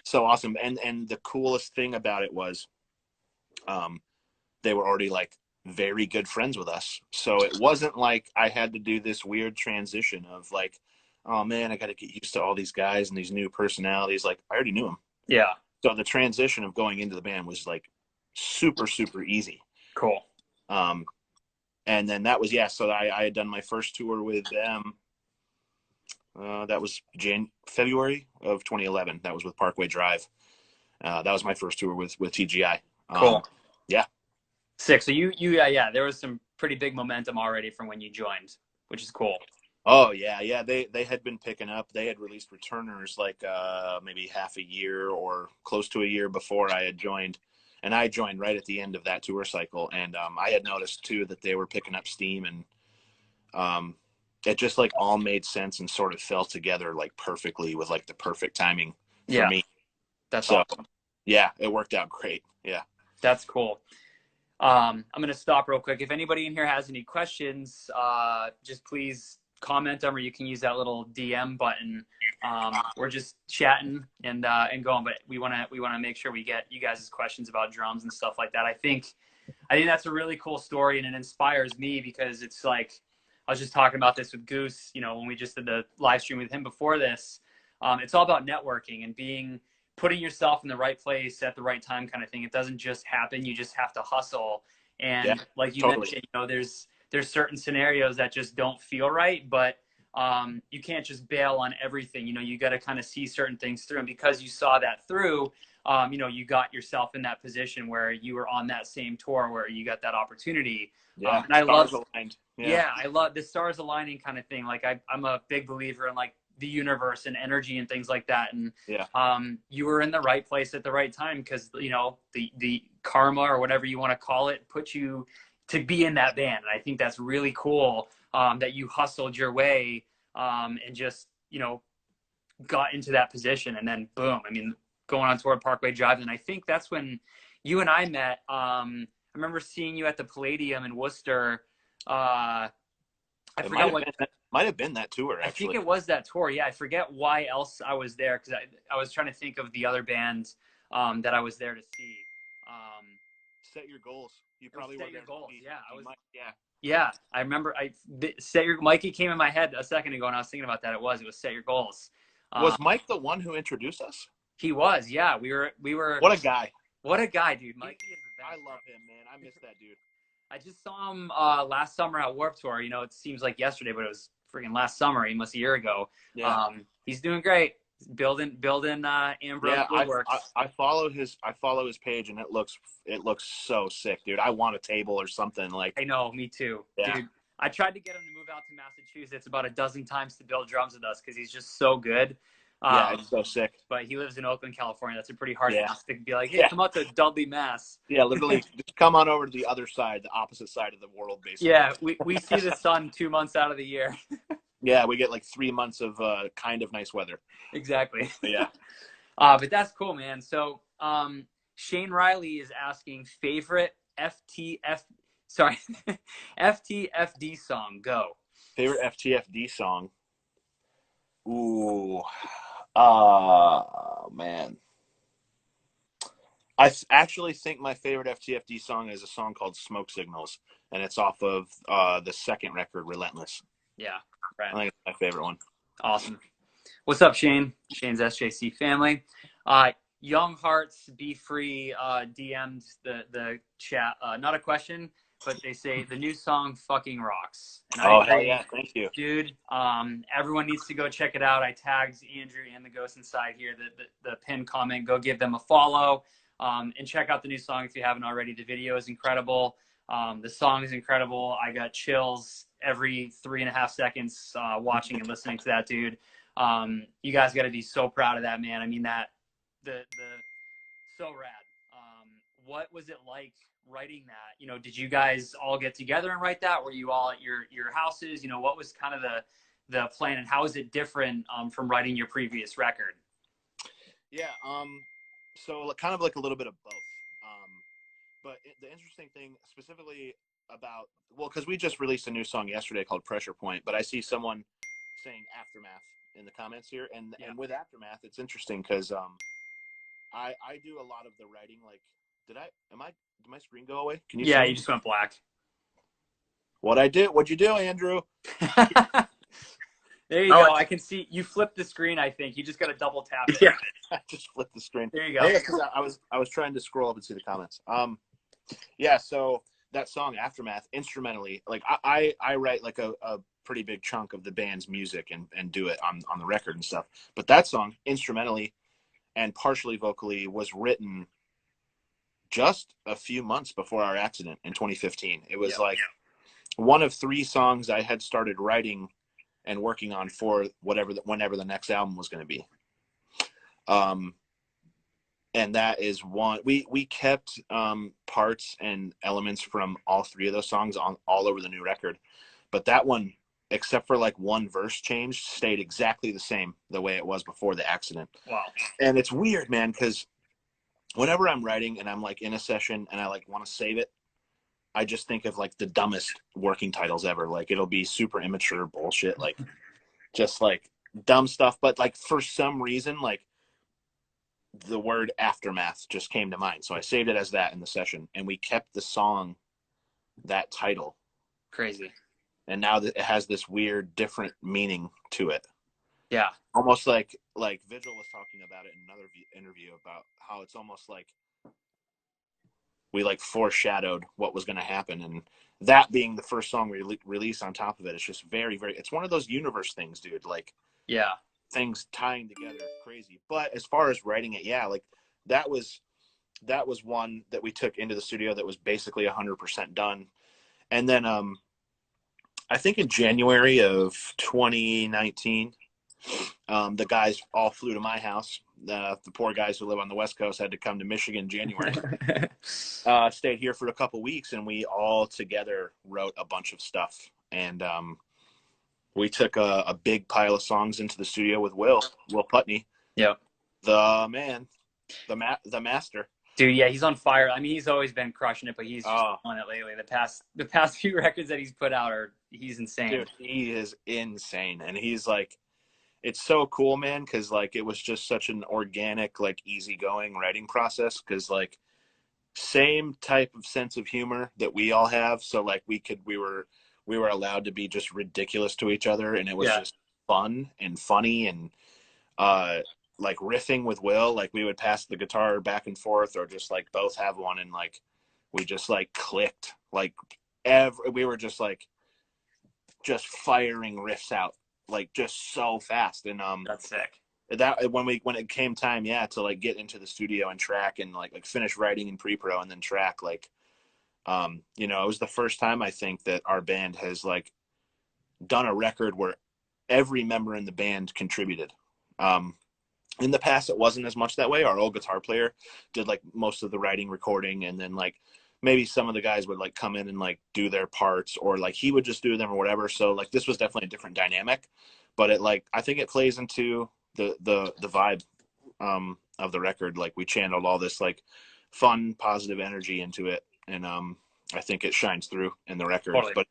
C: so awesome. And the coolest thing about it was, they were already like very good friends with us. So it wasn't like I had to do this weird transition of like, oh man, I got to get used to all these guys and these new personalities. Like I already knew them.
A: Yeah.
C: So the transition of going into the band was like super, super easy.
A: Cool.
C: And then that was, so I had done my first tour with them. That was February of 2011. That was with Parkway Drive. That was my first tour with TGI.
A: Cool.
C: Yeah.
A: Sick. So there was some pretty big momentum already from when you joined, which is cool.
C: Oh yeah. They had been picking up. They had released Returners like maybe half a year or close to a year before I had joined, and I joined right at the end of that tour cycle. And I had noticed too that they were picking up steam, and it just like all made sense and sort of fell together like perfectly with like the perfect timing for me.
A: That's awesome.
C: Yeah, it worked out great. Yeah.
A: That's cool. I'm going to stop real quick. If anybody in here has any questions, just please comment them, or you can use that little DM button. We're just chatting and going, but we want to make sure we get you guys' questions about drums and stuff like that. I think that's a really cool story, and it inspires me because it's like, I was just talking about this with Goose, when we just did the live stream with him before this. It's all about networking and putting yourself in the right place at the right time kind of thing. It doesn't just happen. You just have to hustle. And like you mentioned, there's certain scenarios that just don't feel right, but you can't just bail on everything. You got to kind of see certain things through. And because you saw that through, you got yourself in that position where you were on that same tour where you got that opportunity.
C: Yeah.
A: And I love,
C: aligned.
A: I love the stars aligning kind of thing. Like I'm a big believer in like the universe and energy and things like that. And you were in the right place at the right time because, the karma or whatever you want to call it put you to be in that band. And I think that's really cool that you hustled your way and just, got into that position, and then boom, I mean, going on tour at Parkway Drive. And I think that's when you and I met. I remember seeing you at the Palladium in Worcester. I forgot what.
C: Might have been that tour, actually.
A: I think it was that tour. Yeah, I forget why else I was there, because I was trying to think of the other bands that I was there to see.
C: Set Your Goals. You probably
A: Set
C: were
A: Your
C: there.
A: Goals. Yeah,
C: Yeah.
A: I remember. Mikey came in my head a second ago, and I was thinking about that. It was Set Your Goals.
C: Was Mike the one who introduced us?
A: He was. Yeah, we were.
C: What a guy!
A: What a guy, dude. Mikey is the best.
C: I love him, man. I miss that dude.
A: I just saw him last summer at Warped Tour. You know, it seems like yesterday, but it was freaking last summer, almost a year ago.
C: Yeah.
A: He's doing great. Building Ambrose Woodworks.
C: I follow his page, and it looks so sick, dude. I want a table or something like.
A: I know, me too, dude. I tried to get him to move out to Massachusetts about a dozen times to build drums with us because he's just so good.
C: Yeah, it's so sick.
A: But he lives in Oakland, California. That's a pretty hard ask to be like, hey, come out to Dudley, Mass.
C: Yeah, literally, just come on over to the other side, the opposite side of the world, basically.
A: Yeah, we see the sun 2 months out of the year.
C: Yeah, we get like 3 months of kind of nice weather.
A: Exactly.
C: But yeah.
A: But that's cool, man. So Shane Riley is asking favorite FTFD song. Go.
C: Favorite FTFD song? Ooh. Man. I actually think my favorite FTFD song is a song called Smoke Signals, and it's off of the second record, Relentless.
A: Yeah, right.
C: I think it's my favorite one.
A: Awesome. What's up, Shane? Shane's SJC family. Young Hearts Be Free DM'd the chat. Not a question, but they say the new song fucking rocks. And
C: hell yeah, thank you,
A: dude. Everyone needs to go check it out. I tagged Andrew and the Ghost Inside here. The pinned comment. Go give them a follow and check out the new song if you haven't already. The video is incredible. The song is incredible. I got chills every 3.5 seconds watching and listening to that, dude. You guys got to be so proud of that, man. I mean, the so rad. What was it like writing that? You know, did you guys all get together and write that? Were you all at your houses? You know, what was kind of the plan, and how is it different from writing your previous record?
C: Yeah, so kind of like a little bit of both. But the interesting thing specifically about, well, because we just released a new song yesterday called Pressure Point, but I see someone saying Aftermath in the comments here, and with Aftermath, it's interesting because I do a lot of the writing. Like, did my screen go away? Can you?
A: Yeah,
C: see
A: you just went black.
C: What'd you do, Andrew?
A: There you go. I can see you flipped the screen. I think you just got to double tap it.
C: Yeah, I just flipped the screen.
A: There you go.
C: Yeah, I was trying to scroll up and see the comments. Yeah. So that song Aftermath, instrumentally, like I write like a pretty big chunk of the band's music and do it on the record and stuff. But that song, instrumentally and partially vocally, was written just a few months before our accident in 2015. It was one of 3 songs I had started writing and working on for whenever the next album was going to be. And that is one. We kept parts and elements from all 3 of those songs all over the new record, but that one, except for like one verse change, stayed exactly the same the way it was before the accident.
A: Wow. And
C: it's weird, man, because whenever I'm writing and I'm like in a session and I like want to save it, I just think of like the dumbest working titles ever. Like it'll be super immature bullshit, like just like dumb stuff. But like for some reason, like the word Aftermath just came to mind. So I saved it as that in the session, and we kept the song that title.
A: Crazy.
C: And now that it has this weird, different meaning to it.
A: Yeah.
C: Almost like Vigil was talking about it in another interview about how it's almost like we like foreshadowed what was going to happen, and that being the first song we release on top of it, it's just very, very, it's one of those universe things, dude. Like,
A: yeah,
C: things tying together, crazy. But as far as writing it, yeah, like that was one that we took into the studio that was basically 100% done. And then I think in January of 2019, the guys all flew to my house. The poor guys who live on the West Coast had to come to Michigan in January. Stayed here for a couple weeks, and we all together wrote a bunch of stuff. And we took a big pile of songs into the studio with Will Putney.
A: Yep.
C: The man, the master.
A: Dude, yeah, he's on fire. I mean, he's always been crushing it, but he's just on it lately. The past few records that he's put out he's insane.
C: Dude, he is insane. And he's like, it's so cool, man, because like it was just such an organic, like easygoing writing process. Because like same type of sense of humor that we all have. So like we were allowed to be just ridiculous to each other, and it was just fun and funny. And like riffing with Will, like we would pass the guitar back and forth, or just like both have one, and like we just like clicked. Like we were just like just firing riffs out, like just so fast. And
A: that's sick.
C: That when it came time to like get into the studio and track and like finish writing in pre-pro and then track, like you know, it was the first time I think that our band has like done a record where every member in the band contributed. In the past it wasn't as much that way. Our old guitar player did like most of the writing, recording, and then like maybe some of the guys would like come in and like do their parts, or like he would just do them or whatever. So like this was definitely a different dynamic, but it like I think it plays into the vibe of the record. Like we channeled all this like fun, positive energy into it, and I think it shines through in the record.
A: Totally.
C: But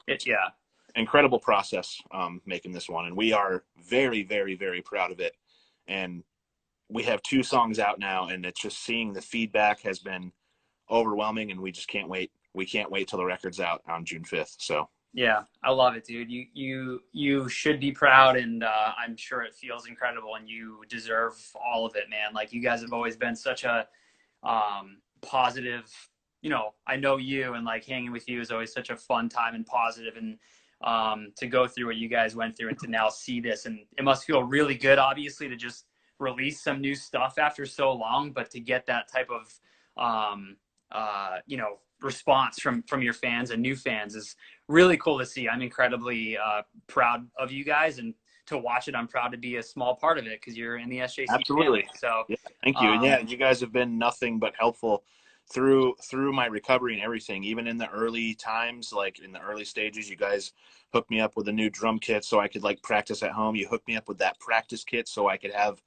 C: incredible process making this one, and we are very, very, very proud of it. And we have 2 songs out now, and it's just seeing the feedback has been overwhelming, and we just can't wait. We can't wait till the record's out on June 5th. So
A: yeah, I love it, dude. You should be proud, and I'm sure it feels incredible, and you deserve all of it, man. Like you guys have always been such a positive, you know, I know you, and like hanging with you is always such a fun time and positive, and to go through what you guys went through and to now see this, and it must feel really good, obviously, to just release some new stuff after so long, but to get that type of you know, response from your fans and new fans is really cool to see. I'm incredibly proud of you guys, and to watch it, I'm proud to be a small part of it because you're in the SJC
C: absolutely
A: family. So
C: yeah, thank you. And yeah, you guys have been nothing but helpful through my recovery and everything. Even in the early times, like in the early stages, you guys hooked me up with a new drum kit so I could like practice at home. You hooked me up with that practice kit so I could have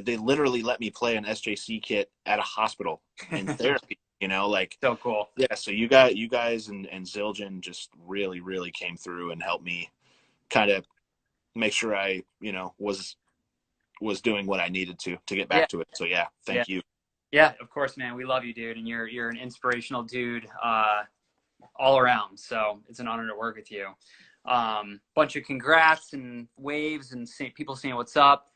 C: they literally let me play an SJC kit at a hospital in therapy, you know, like
A: so cool.
C: Yeah. So you guys and Zildjian just really, really came through and helped me kind of make sure I, you know, was doing what I needed to get back to it. So yeah, thank you.
A: Yeah, of course, man. We love you, dude. And you're an inspirational dude, all around. So it's an honor to work with you. Bunch of congrats and waves and people saying what's up.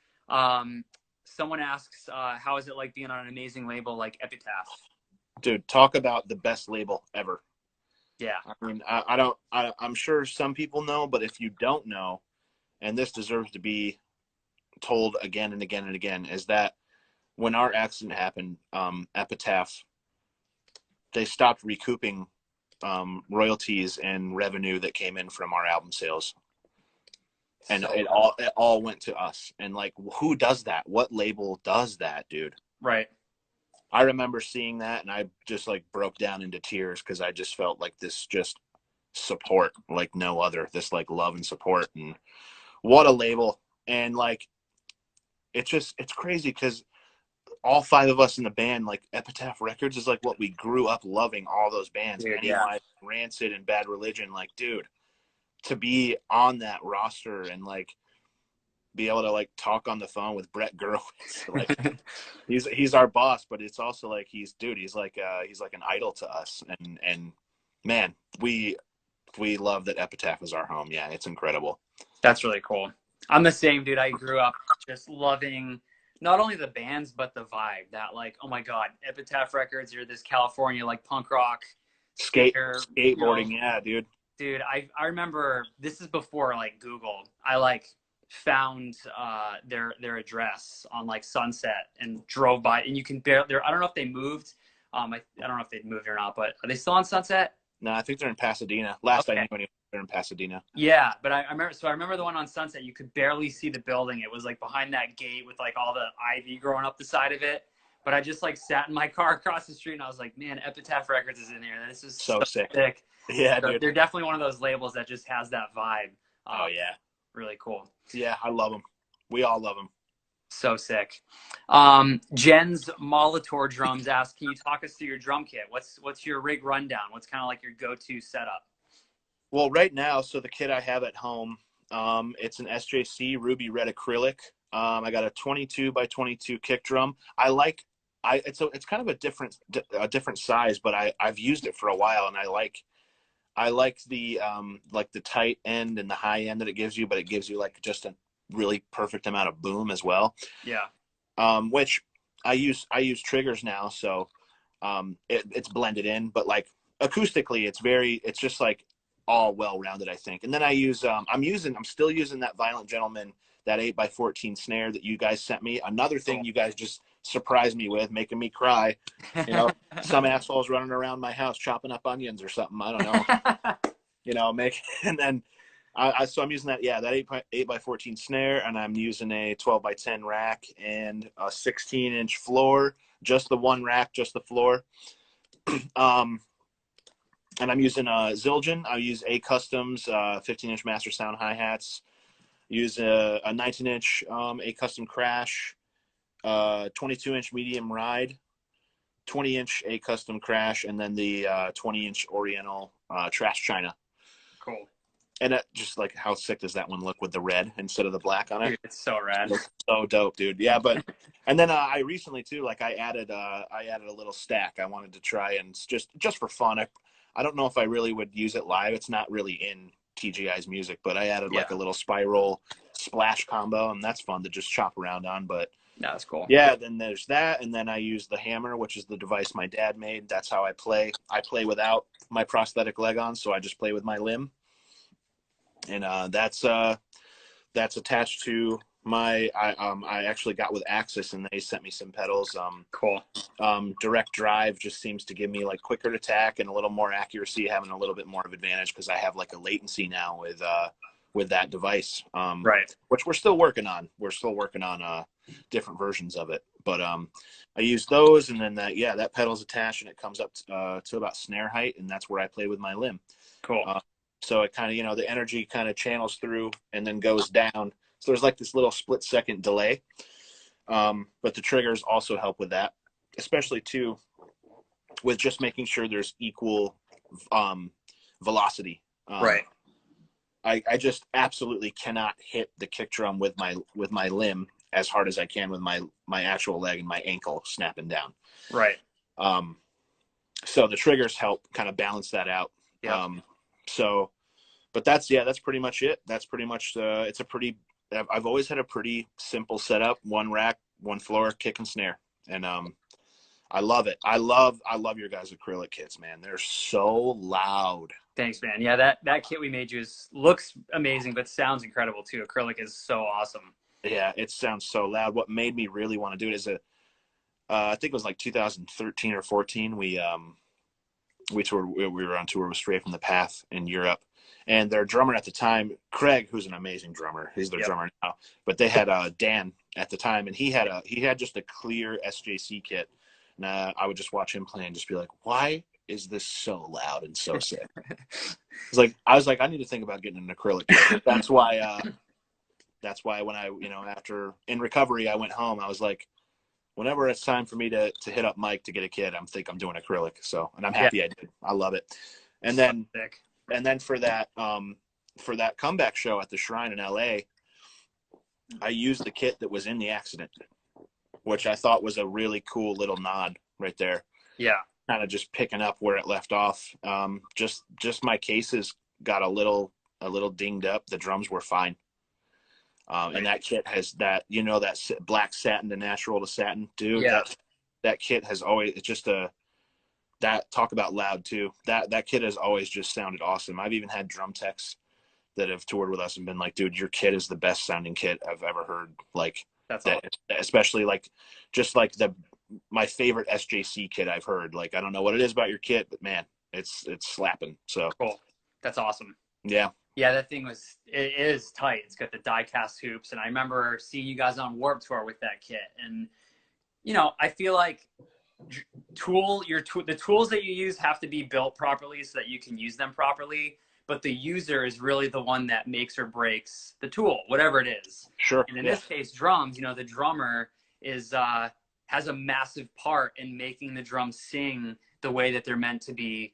A: Someone asks, how is it like being on an amazing label like Epitaph?
C: Dude, talk about the best label ever.
A: Yeah.
C: I mean, I'm sure some people know, but if you don't know, and this deserves to be told again and again and again, is that when our accident happened, Epitaph, they stopped recouping royalties and revenue that came in from our album sales. And so it all went to us. And like, who does that? What label does that, dude?
A: Right.
C: I remember seeing that, and I just like broke down into tears because I just felt like this just support like no other, this like love and support. And what a label. And like, it's crazy because all 5 of us in the band, like Epitaph Records is like what we grew up loving, all those bands.
A: Dude,
C: Pennywise, Rancid, and Bad Religion. Like, dude, to be on that roster and like be able to like talk on the phone with Brett Gurewitz, like he's our boss, but it's also like he's like an idol to us. And man, we love that Epitaph is our home. Yeah, it's incredible.
A: That's really cool. I'm the same, dude. I grew up just loving not only the bands, but the vibe that like, oh my God, Epitaph Records, you're this California, like punk rock
C: skateboarding. You know? Yeah, dude.
A: Dude, I remember, this is before like Google. I like found their address on like Sunset and drove by, and you can barely, I don't know if they moved. I don't know if they've moved or not, but are they still on Sunset?
C: No, I think they're in Pasadena. Last I knew, they're in Pasadena.
A: Yeah, but I remember the one on Sunset. You could barely see the building. It was like behind that gate with like all the ivy growing up the side of it. But I just like sat in my car across the street, and I was like, man, Epitaph Records is in here. This is so sick.
C: Yeah,
A: so
C: dude.
A: They're definitely one of those labels that just has that vibe.
C: Oh yeah.
A: Really cool.
C: Yeah, I love them. We all love them.
A: So sick. Jen's Molitor drums asks, can you talk us through your drum kit? What's your rig rundown? What's kind of like your go-to setup?
C: Well, right now, so the kit I have at home, it's an SJC Ruby Red acrylic. I got a 22 by 22 kick drum. It's kind of a different size, but I've used it for a while, and I like the tight end and the high end that it gives you, but it gives you like just a really perfect amount of boom as well.
A: Yeah.
C: Which I use triggers now, so it's blended in, but like acoustically, it's just like all well-rounded, I think. And then I'm still using that Violent Gentleman, that 8x14 snare that you guys sent me. Another thing you guys just surprised me with, making me cry. You know, some assholes running around my house chopping up onions or something. I don't know. You know, and then so I'm using that 8x14 snare, and I'm using a 12x10 rack and a 16-inch floor, just the one rack, just the floor. And I'm using Zildjian. I use A Customs 15-inch Master Sound hi-hats. Use a 19-inch A Custom Crash, 22-inch medium ride, 20-inch A Custom Crash, and then the 20-inch Oriental Trash China.
A: Cool.
C: And just like, how sick does that one look with the red instead of the black on it?
A: Dude, it's so rad.
C: It's so dope, dude. Yeah, and then I recently too, like I added a little stack. I wanted to try and just for fun. I don't know if I really would use it live. It's not really in TGI's music, but I added like a little spiral splash combo, and that's fun to just chop around on. But
A: no, that's cool.
C: Yeah, then there's that, and then I use the hammer, which is the device my dad made. That's how I play. I play without my prosthetic leg on, so I just play with my limb. And that's attached to my I actually got with Axis, and they sent me some pedals.
A: Cool.
C: Direct drive just seems to give me like quicker attack and a little more accuracy, having a little bit more of advantage because I have like a latency now with that device.
A: Right.
C: Which we're still working on. We're still working on different versions of it. But I use those, and then that pedal's attached, and it comes up to about snare height, and that's where I play with my limb.
A: Cool.
C: So it kind of, the energy kind of channels through and then goes down. So there's like this little split-second delay. But the triggers also help with that, especially too with just making sure there's equal velocity.
A: Right.
C: I just absolutely cannot hit the kick drum with my limb as hard as I can with my actual leg and my ankle snapping down.
A: Right.
C: So the triggers help kind of balance that out.
A: Yeah.
C: But that's pretty much it. That's pretty much I've always had a pretty simple setup: one rack, one floor, kick and snare, and I love it. I love your guys' acrylic kits, man. They're so loud.
A: Thanks, man. Yeah, that kit we made you looks amazing, but sounds incredible too. Acrylic is so awesome.
C: Yeah, it sounds so loud. What made me really want to do it is I think it was like 2013 or 14. We toured. We were on tour with Stray from the Path in Europe, and their drummer at the time, Craig, who's an amazing drummer. He's their drummer now. But they had Dan at the time, and he had just a clear SJC kit. And I would just watch him play and just be like, why is this so loud and so sick? I was like, I need to think about getting an acrylic kit. That's why when I, after in recovery, I went home, I was like, whenever it's time for me to hit up Mike to get a kit, I'm doing acrylic. So, and I'm happy I did. I love it. And then for that comeback show at the Shrine in LA, I used the kit that was in the accident, which I thought was a really cool little nod right there. Yeah. Kind of just picking up where it left off. Just my cases got a little dinged up. The drums were fine. And that kit has that black satin to natural to satin, dude. Yeah. That kit has always, it's just talk about loud too. That kit has always just sounded awesome. I've even had drum techs that have toured with us and been like, dude, your kit is the best sounding kit I've ever heard. Like, that's awesome. Especially like, just like my favorite SJC kit I've heard. Like, I don't know what it is about your kit, but man, it's slapping. So
A: cool. That's awesome.
C: Yeah.
A: Yeah, that thing it is tight. It's got the die cast hoops. And I remember seeing you guys on Warped Tour with that kit. And, I feel like the tools that you use have to be built properly so that you can use them properly. but the user is really the one that makes or breaks the tool, whatever it is.
C: Sure.
A: And in this case, drums, the drummer is has a massive part in making the drums sing the way that they're meant to be,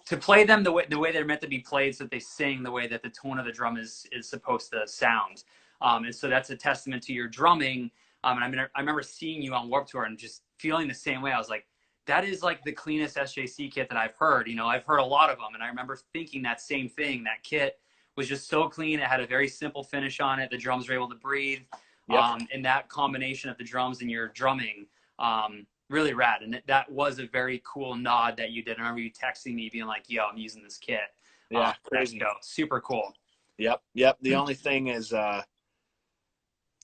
A: to play them the way they're meant to be played, so that they sing the way that the tone of the drum is supposed to sound. And so that's a testament to your drumming. And I remember seeing you on Warped Tour and just feeling the same way. I was like, that is like the cleanest SJC kit that I've heard. I've heard a lot of them, and I remember thinking that same thing. That kit was just so clean. It had a very simple finish on it. The drums were able to breathe. Yep. And that combination of the drums and your drumming, really rad. And that was a very cool nod that you did. I remember you texting me being like, yo, I'm using this kit.
C: Yeah, crazy.
A: Super cool.
C: Yep. The only thing is, I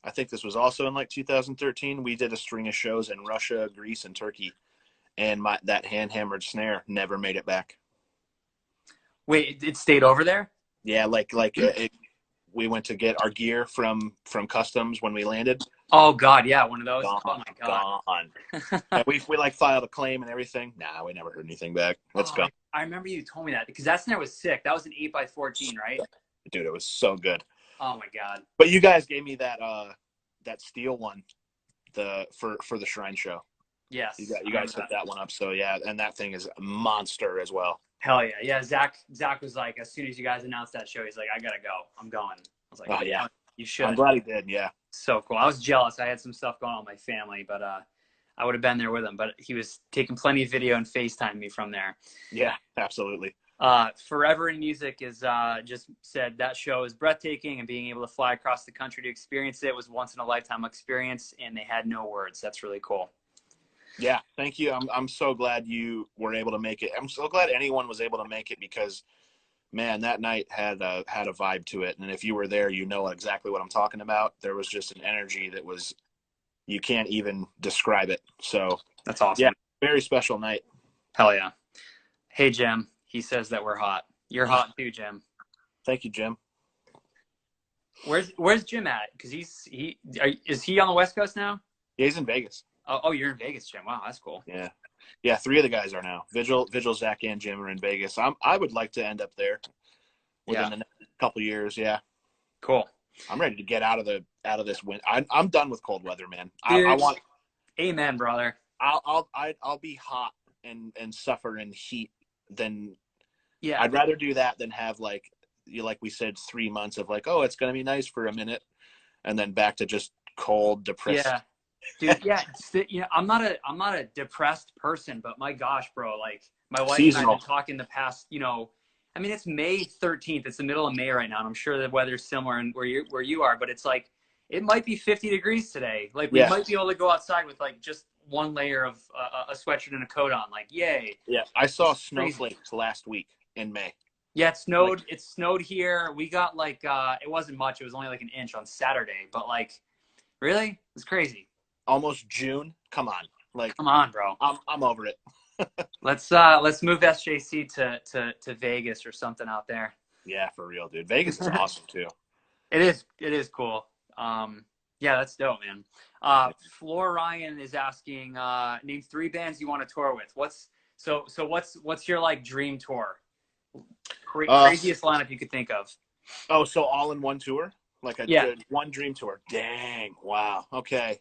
C: think this was also in like 2013. We did a string of shows in Russia, Greece, and Turkey. And that hand-hammered snare never made it back.
A: Wait, it stayed over there?
C: Yeah, we went to get our gear from customs when we landed.
A: Oh God, yeah, one of those.
C: Gone,
A: oh my God.
C: Gone. And we like filed a claim and everything. Nah, we never heard anything back. Let's go.
A: I remember you told me that, because that snare was sick. That was an 8x14, right?
C: Dude, it was so good.
A: Oh my God.
C: But you guys gave me that steel one, for the Shrine show.
A: Yes.
C: You guys hooked that one up. So yeah, and that thing is a monster as well.
A: Hell yeah. Yeah. Zach was like, as soon as you guys announced that show, he's like, I gotta go. I'm going. I was like,
C: oh yeah,
A: you should.
C: I'm glad he did. Yeah.
A: So cool. I was jealous. I had some stuff going on with my family, but I would have been there with him. But he was taking plenty of video and FaceTime me from there.
C: Yeah, absolutely.
A: Forever in Music is just said that show is breathtaking, and being able to fly across the country to experience it was once in a lifetime experience, and they had no words. That's really cool.
C: Yeah, thank you. I'm so glad you were able to make it. I'm so glad anyone was able to make it, because, man, that night had a vibe to it. And if you were there, you know exactly what I'm talking about. There was just an energy that was, you can't even describe it. So
A: that's awesome.
C: Yeah, very special night.
A: Hell yeah. Hey, Jim. He says that we're hot. You're hot too, Jim.
C: Thank you, Jim.
A: Where's Jim at? Because is he on the West Coast now?
C: Yeah, he's in Vegas.
A: Oh, you're in Vegas, Jim. Wow, that's cool.
C: Yeah. 3 of the guys are now. Vigil, Zach, and Jim are in Vegas. I would like to end up there within the next couple years. Yeah.
A: Cool.
C: I'm ready to get out of this wind. I'm done with cold weather, man.
A: Dude,
C: I want.
A: Amen, brother.
C: I'll be hot and suffer in heat than.
A: Yeah.
C: I'd rather do that than have like we said 3 months of like, oh, it's gonna be nice for a minute, and then back to just cold, depressed.
A: Yeah. Dude, yeah, I'm not a depressed person, but my gosh, bro, like my wife and I have been talking the past, I mean, it's May 13th. It's the middle of May right now, and I'm sure the weather's similar in where you are, but it's like, it might be 50 degrees today. Like, we might be able to go outside with like just one layer of a sweatshirt and a coat on. Like, yay.
C: Yeah, I saw snowflakes last week in May.
A: Yeah, it snowed. Like, it snowed here. We got like, it wasn't much. It was only like an inch on Saturday, but like, really? It's crazy.
C: Almost June. Come on. Like,
A: come on, bro.
C: I'm over it.
A: Let's move SJC to Vegas or something out there.
C: Yeah, for real, dude. Vegas is awesome too.
A: It is cool. Yeah, that's dope, man. Floor Ryan is asking, name 3 bands you want to tour with. What's your like dream tour? Craziest lineup you could think of.
C: Oh, so all in one tour? Like a one dream tour. Dang. Wow. Okay.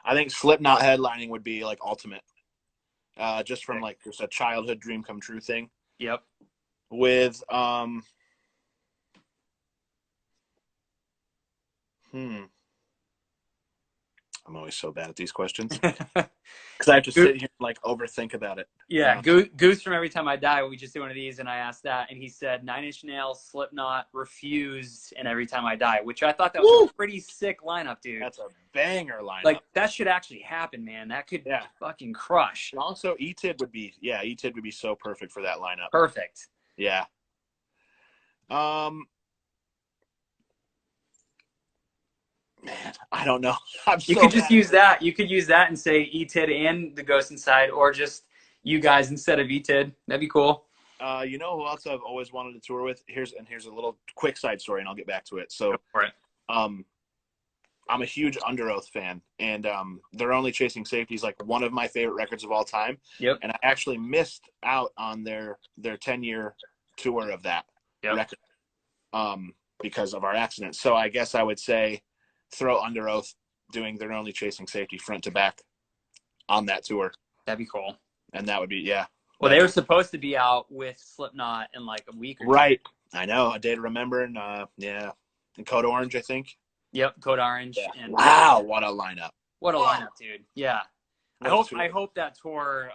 C: I think Slipknot headlining would be like ultimate. Just from like just a childhood dream come true thing.
A: Yep.
C: With I'm always so bad at these questions because I have to sit here and like overthink about it.
A: Yeah, Goose from Every Time I Die. We just did one of these, and I asked that, and he said 9 Inch Nails, Slipknot, Refused, and Every Time I Die, which I thought that was a pretty sick lineup, dude.
C: That's a banger lineup.
A: Like, that should actually happen, man. That could fucking crush.
C: And also, ETID would be so perfect for that lineup.
A: Perfect.
C: Yeah. Man, I don't know.
A: You could just use that. You could use that and say ETID and the Ghost Inside, or just you guys instead of ETID. That'd be cool.
C: You know who else I've always wanted to tour with? Here's a little quick side story, and I'll get back to it. So, I'm a huge Under Oath fan, and They're Only Chasing Safety is like one of my favorite records of all time.
A: Yep.
C: And I actually missed out on their 10-year tour of that. record, because of our accident. So I guess I would say throw Under Oath doing They're Only Chasing Safety front to back on that tour.
A: That'd be cool.
C: And that would be, yeah.
A: Well, they were supposed to be out with Slipknot in like a week or two.
C: Right. I know. A Day to Remember. And yeah. And Code Orange, I think.
A: Yep. Code Orange.
C: Yeah.
A: And
C: wow. What a lineup.
A: What a lineup, dude. Yeah. I
C: What
A: hope that tour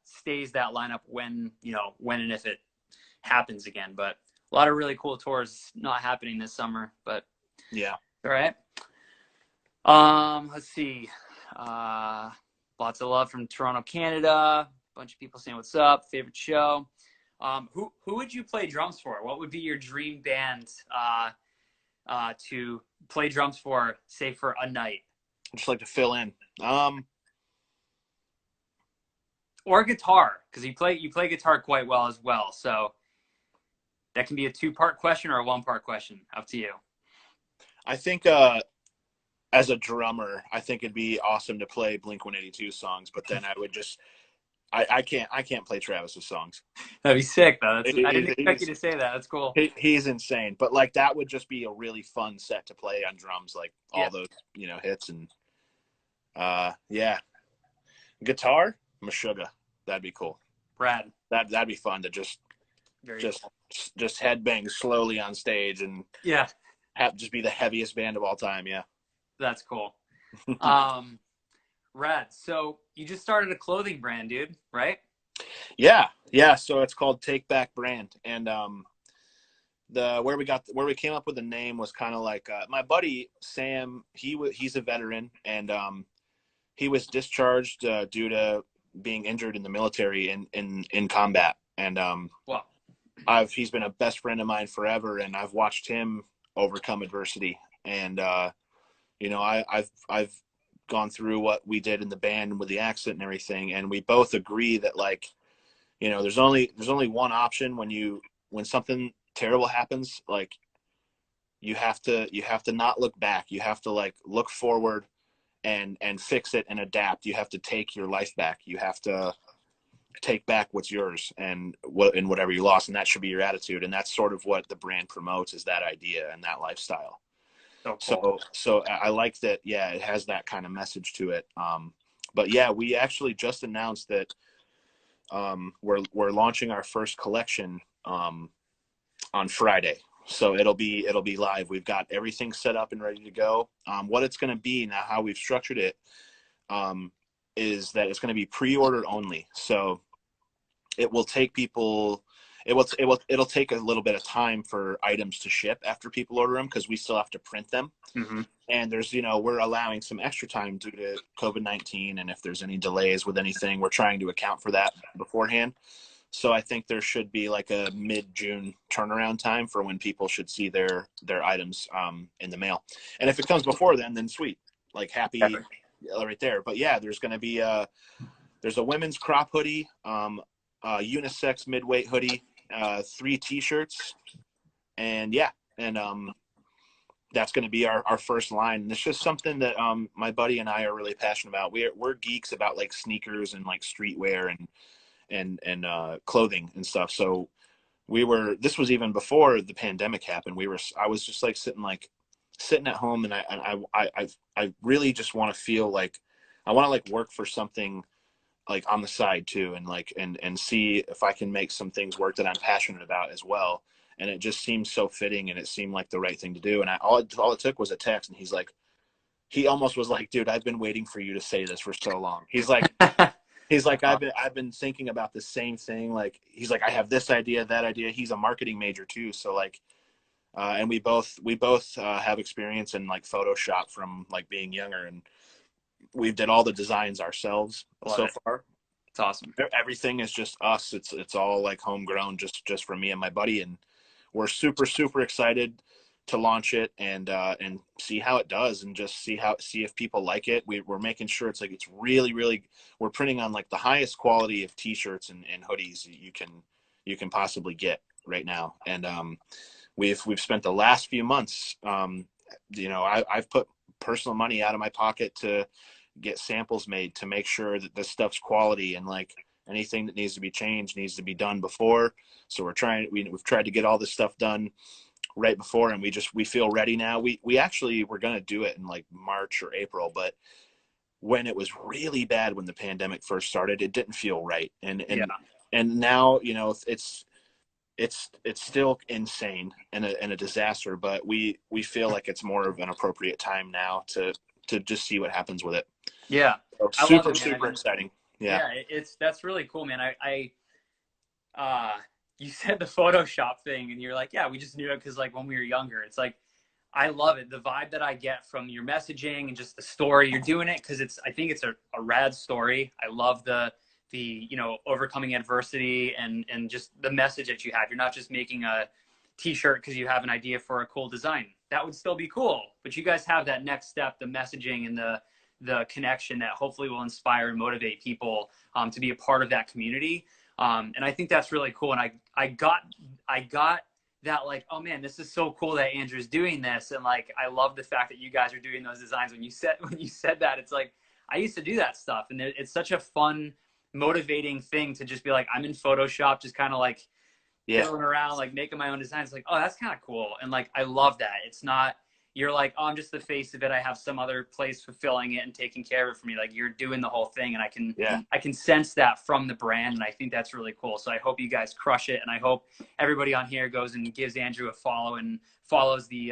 A: stays that lineup when and if it happens again. But a lot of really cool tours not happening this summer. But
C: yeah.
A: All right. Let's see. Lots of love from Toronto, Canada. Bunch of people saying what's up. Favorite show. Who would you play drums for? What would be your dream band to play drums for, say, for a night?
C: I'd just like to fill in.
A: Or guitar, because you play guitar quite well as well. So that can be a 2-part question or a 1-part question. Up to you.
C: I think as a drummer, I think it'd be awesome to play Blink-182 songs, but then I would just I can't play Travis's songs.
A: That'd be sick, though. I didn't expect you to say that. That's cool.
C: He's insane, but like that would just be a really fun set to play on drums, like all those hits and yeah. Guitar, Meshuggah. That'd be cool.
A: Rad.
C: That'd be fun to just headbang slowly on stage and just be the heaviest band of all time. Yeah.
A: That's cool. Rad. So you just started a clothing brand, dude, right?
C: Yeah. So it's called Take Back Brand, and where we came up with the name was kind of like my buddy Sam. He's a veteran, and he was discharged due to being injured in the military in combat, and
A: wow.
C: He's been a best friend of mine forever, and I've watched him overcome adversity, and I've gone through what we did in the band with the accident and everything, and we both agree that like there's only one option when something terrible happens. Like you have to not look back. You have to like look forward and fix it and adapt. You have to take your life back. You have to take back what's yours and whatever you lost, and that should be your attitude. And that's sort of what the brand promotes, is that idea and that lifestyle. So I like that. Yeah, it has that kind of message to it. But yeah, we actually just announced that we're launching our first collection on Friday. So it'll be live. We've got everything set up and ready to go. What it's going to be now, how we've structured it, is that it's going to be pre-order only. So it will take people. It'll take a little bit of time for items to ship after people order them, because we still have to print them.
A: Mm-hmm.
C: And there's we're allowing some extra time due to COVID-19, and if there's any delays with anything, we're trying to account for that beforehand. So I think there should be like a mid-June turnaround time for when people should see their items in the mail. And if it comes before then sweet, like happy right there. But yeah, there's going to be there's a women's crop hoodie, unisex mid-weight hoodie, 3 t-shirts, and that's going to be our first line. And it's just something that my buddy and I are really passionate about. We're geeks about like sneakers and like streetwear and clothing and stuff. So this was even before the pandemic happened. I was just like sitting at home, and I really just want to feel like I want to like work for something like on the side too, and like and see if I can make some things work that I'm passionate about as well. And it just seemed so fitting, and it seemed like the right thing to do. And all it took was a text, and he almost was like, dude, I've been waiting for you to say this for so long. He's like I've been thinking about the same thing. Like he's like, I have this idea, that idea. He's a marketing major too, so like and we both have experience in like Photoshop from like being younger, and we've did all the designs ourselves so far.
A: It's awesome.
C: Everything is just us. It's all like homegrown, just for me and my buddy, and we're super excited to launch it and see how it does, and just see if people like it. We're making sure it's really we're printing on like the highest quality of t-shirts and hoodies you can possibly get right now. And we've spent the last few months I've put personal money out of my pocket to get samples made to make sure that this stuff's quality, and Anything that needs to be changed needs to be done before. So we've tried to get all this stuff done right before, and we feel ready now. We actually were going to do it in like March or April, but when it was really bad, when the pandemic first started, it didn't feel right. And now, you know, it's still insane and a disaster, but we feel like it's more of an appropriate time now to just see what happens with it.
A: Yeah.
C: So
A: I love it, man.
C: super exciting. Yeah.
A: That's really cool, man. You said the Photoshop thing and you're like, yeah, we just knew it because like when we were younger. It's like, I love it. The vibe that I get from your messaging and just the story you're doing it, because I think it's a rad story. I love the you know, overcoming adversity and just the message that you have. You're not just making a t-shirt because you have an idea for a cool design. That would still be cool, but you guys have that next step, the messaging and the connection that hopefully will inspire and motivate people to be a part of that community. And I think that's really cool. And I got that, like, oh man, this is so cool that Andrew's doing this. And like, I love the fact that you guys are doing those designs. When you said that, it's like, I used to do that stuff. And it's such a fun, motivating thing to just be like, I'm in Photoshop, just kind of like fiddling around, like making my own designs. Like, oh, that's kind of cool. And like, I love that. It's not, you're like, oh, I'm just the face of it. I have some other place fulfilling it and taking care of it for me. Like, you're doing the whole thing. And I can sense that from the brand. And I think that's really cool. So I hope you guys crush it. And I hope everybody on here goes and gives Andrew a follow and follows the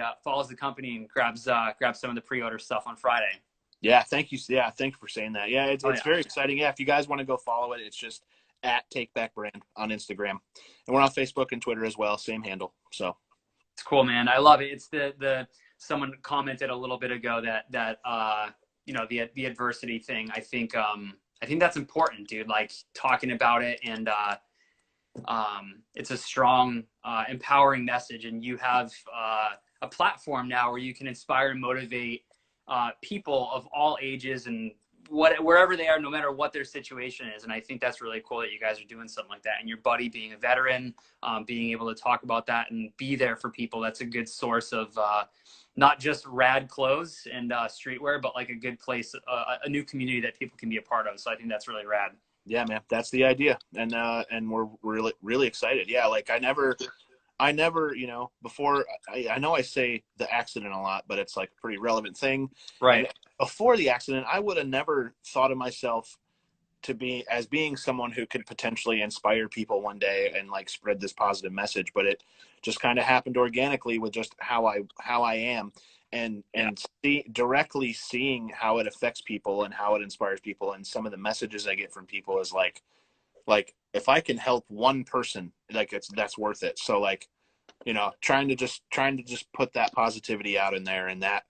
A: company and grabs some of the pre-order stuff on Friday.
C: Yeah. Thank you. Yeah. Thank you for saying that. Yeah. It's very exciting. Yeah. If you guys want to go follow it, it's just at Take Back Brand on Instagram, and we're on Facebook and Twitter as well. Same handle. So
A: it's cool, man. I love it. It's someone commented a little bit ago that you know, the adversity thing. I think that's important, dude. Like, talking about it, and it's a strong, empowering message. And you have a platform now where you can inspire and motivate people of all ages and wherever they are, no matter what their situation is. And I think that's really cool that you guys are doing something like that. And your buddy being a veteran, being able to talk about that and be there for people. That's a good source of not just rad clothes and streetwear, but like a good place, a new community that people can be a part of. So I think that's really rad.
C: Yeah, man, that's the idea. And we're really excited. Yeah. Like I never, you know, before, I know I say the accident a lot, but it's like a pretty relevant thing.
A: Right.
C: And before the accident, I would have never thought of myself as being someone who could potentially inspire people one day and like spread this positive message. But it just kind of happened organically with just how I am, and directly seeing how it affects people and how it inspires people. And some of the messages I get from people is like if I can help one person, like that's worth it. So like, you know, trying to just put that positivity out in there, and that,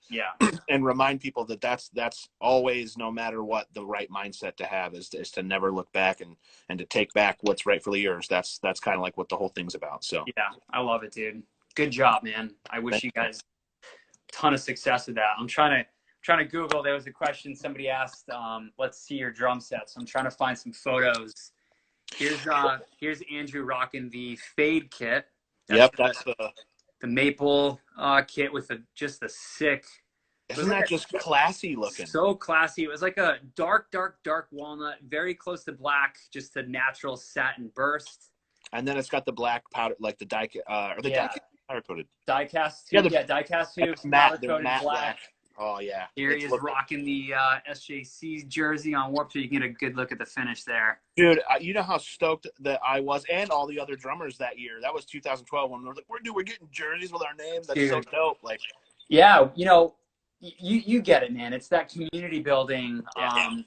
C: and remind people that that's always, no matter what, the right mindset to have is to never look back and to take back what's rightfully yours. That's kind of like what the whole thing's about. So
A: yeah, I love it, dude. Good job, man. I wish you guys a ton of success with that. I'm trying to Google. There was a question somebody asked, let's see your drum set. So I'm trying to find some photos. Here's Andrew rocking the Fade kit. That's the maple kit with just the sick.
C: Isn't that just classy looking?
A: So classy. It was like a dark walnut, very close to black, just a natural satin burst.
C: And then it's got the black powder, like the die, die-cast powder coated.
A: Die-cast tube. Die-cast tubes, powder coated black.
C: Oh yeah.
A: Here he is rocking the SJC jersey on Warped Tour. You can get a good look at the finish there.
C: Dude, you know how stoked that I was, and all the other drummers that year. That was 2012 when we were like, we're getting jerseys with our names. That's so dope. Like,
A: yeah, you know, you get it, man. It's that community building.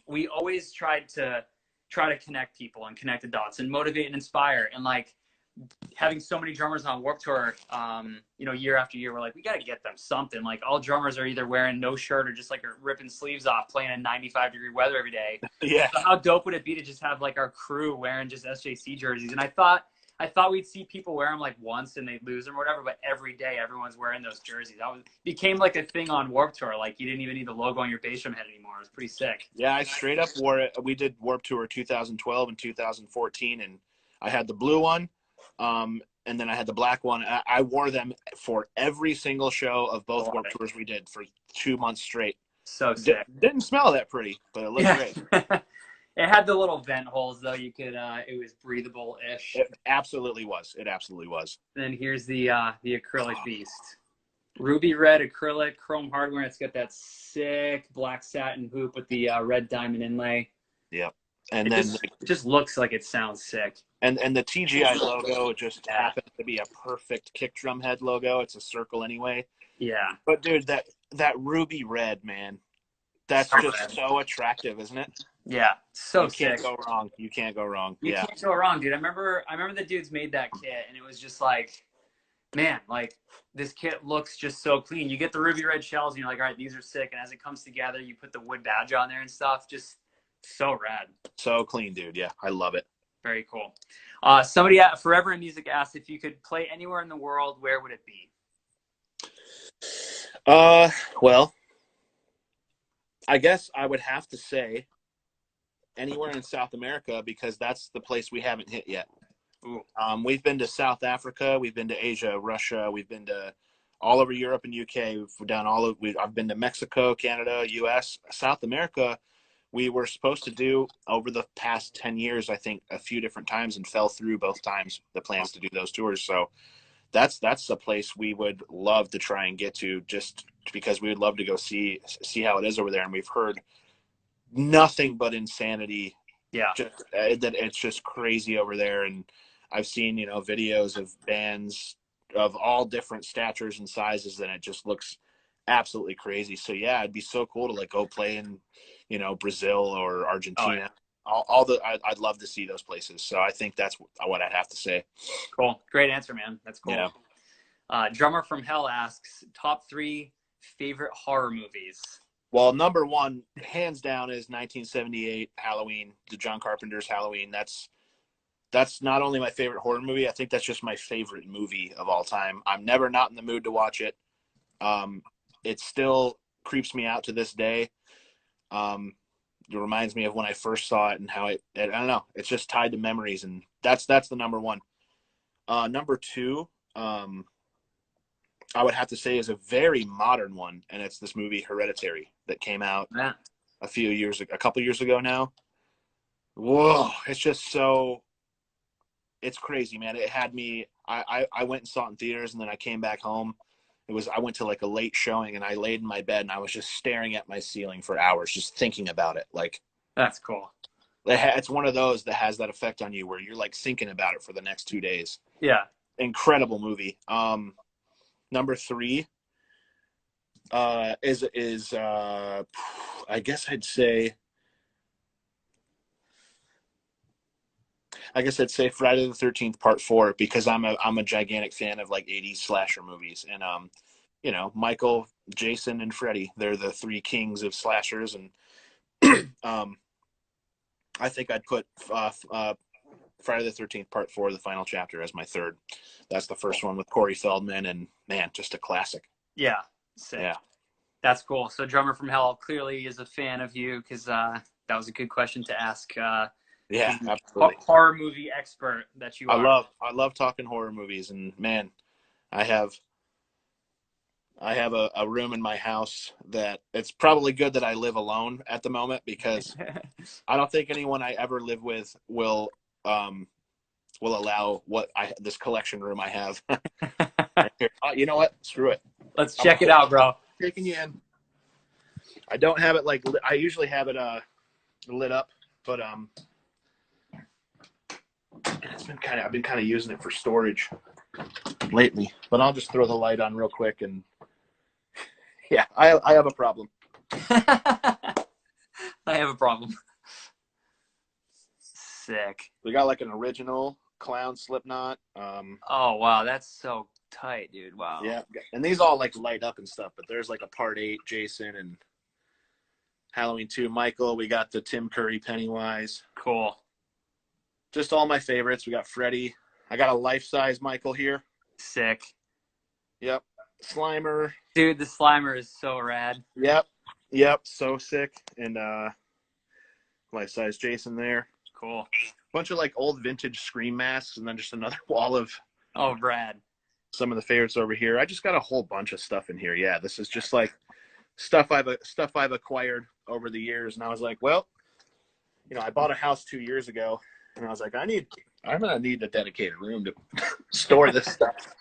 A: We always try to connect people and connect the dots and motivate and inspire. And like, having so many drummers on Warped Tour, you know, year after year, we're like, we got to get them something. Like, all drummers are either wearing no shirt or just like ripping sleeves off, playing in 95-degree weather every day.
C: Yeah.
A: So how dope would it be to just have like our crew wearing just SJC jerseys? And I thought we'd see people wear them like once and they'd lose them or whatever, but every day everyone's wearing those jerseys. Became like a thing on Warped Tour. Like, you didn't even need the logo on your bass drum head anymore. It was pretty sick.
C: Yeah, I straight up wore it. We did Warped Tour 2012 and 2014, and I had the blue one. And then I had the black one. I wore them for every single show of both Warped Tours we did for 2 months straight.
A: So sick.
C: Didn't smell that pretty, but it looked great.
A: It had the little vent holes though. You could it was breathable-ish.
C: It absolutely was. It absolutely was.
A: Then here's the acrylic beast. Ruby red acrylic chrome hardware. It's got that sick black satin hoop with the red diamond inlay.
C: Yep. And
A: it
C: then
A: just looks like it sounds sick.
C: And the TGI logo just happens to be a perfect kick drum head logo. It's a circle anyway.
A: Yeah.
C: But dude, that ruby red, man, that's just so attractive, isn't it?
A: Yeah, so
C: sick. You can't go wrong. You can't go wrong.
A: You can't go wrong, dude. I remember the dudes made that kit, and it was just like, man, like this kit looks just so clean. You get the ruby red shells, and you're like, all right, these are sick. And as it comes together, you put the wood badge on there and stuff. Just so rad. So
C: clean, dude. Yeah, I love it.
A: Very cool. Somebody at Forever in Music asked if you could play anywhere in the world, where would it be?
C: Well, I guess I would have to say anywhere in South America, because that's the place we haven't hit yet.
A: Ooh.
C: We've been to South Africa, we've been to Asia, Russia, we've been to all over Europe and UK. I've been to Mexico, Canada, US, South America. We were supposed to do over the past 10 years, I think, a few different times, and fell through both times, the plans to do those tours. So that's a place we would love to try and get to, just because we would love to go see how it is over there. And we've heard nothing but insanity.
A: Yeah.
C: That it's just crazy over there. And I've seen, videos of bands of all different statures and sizes, and it just looks absolutely crazy. So yeah, it'd be so cool to go play in, Brazil or Argentina. Oh, yeah. I'd love to see those places. So I think that's what I'd have to say.
A: Cool. Great answer, man. That's cool.
C: Yeah.
A: Drummer from Hell asks, top 3 favorite horror movies.
C: Well, number 1, hands down, is 1978 Halloween, the John Carpenter's Halloween. That's not only my favorite horror movie, I think that's just my favorite movie of all time. I'm never not in the mood to watch it. It still creeps me out to this day. It reminds me of when I first saw it and how I don't know, it's just tied to memories, and that's the number 1. Number 2, I would have to say, is a very modern one, and it's this movie Hereditary that came out a couple years ago now. Whoa, it's just it's crazy, man. It had me. I went and saw it in theaters, and then I came back home. I went to a late showing, and I laid in my bed, and I was just staring at my ceiling for hours, just thinking about it.
A: That's cool.
C: It's one of those that has that effect on you where you're thinking about it for the next 2 days.
A: Yeah.
C: Incredible movie. Number 3 is I guess I'd say Friday the 13th Part 4, because I'm a gigantic fan of 80s slasher movies, and Michael, Jason, and Freddy, they're the 3 kings of slashers, and I think I'd put Friday the 13th Part 4, the final chapter, as my 3rd. That's the first one with Corey Feldman, and man, just a classic.
A: Yeah. Sick. Yeah. That's cool. So Drummer from Hell clearly is a fan of you, because that was a good question to ask.
C: Yeah, absolutely.
A: Horror movie expert that you are.
C: I love talking horror movies, and man, I have a room in my house that it's probably good that I live alone at the moment, because I don't think anyone I ever live with will allow this collection room I have. You know what? Screw it.
A: Let's check it out, bro.
C: Taking you in. I don't have it I usually have it lit up, but I've been kind of using it for storage lately. But I'll just throw the light on real quick, and yeah, I have a problem.
A: I have a problem. Sick.
C: We got an original clown Slipknot.
A: Oh wow, that's so tight, dude. Wow.
C: Yeah, and these all light up and stuff, but there's a Part 8 Jason, and Halloween 2 Michael. We got the Tim Curry Pennywise.
A: Cool.
C: Just all my favorites. We got Freddy. I got a life-size Michael here.
A: Sick.
C: Yep. Slimer.
A: Dude, the Slimer is so rad.
C: Yep. So sick. And life-size Jason there.
A: Cool.
C: Bunch of old vintage Scream masks, and then just another wall of
A: rad.
C: Some of the favorites over here. I just got a whole bunch of stuff in here. Yeah, this is just stuff I've acquired over the years, and I was well, I bought a house 2 years ago, and I was like, I'm gonna need a dedicated room to store this stuff.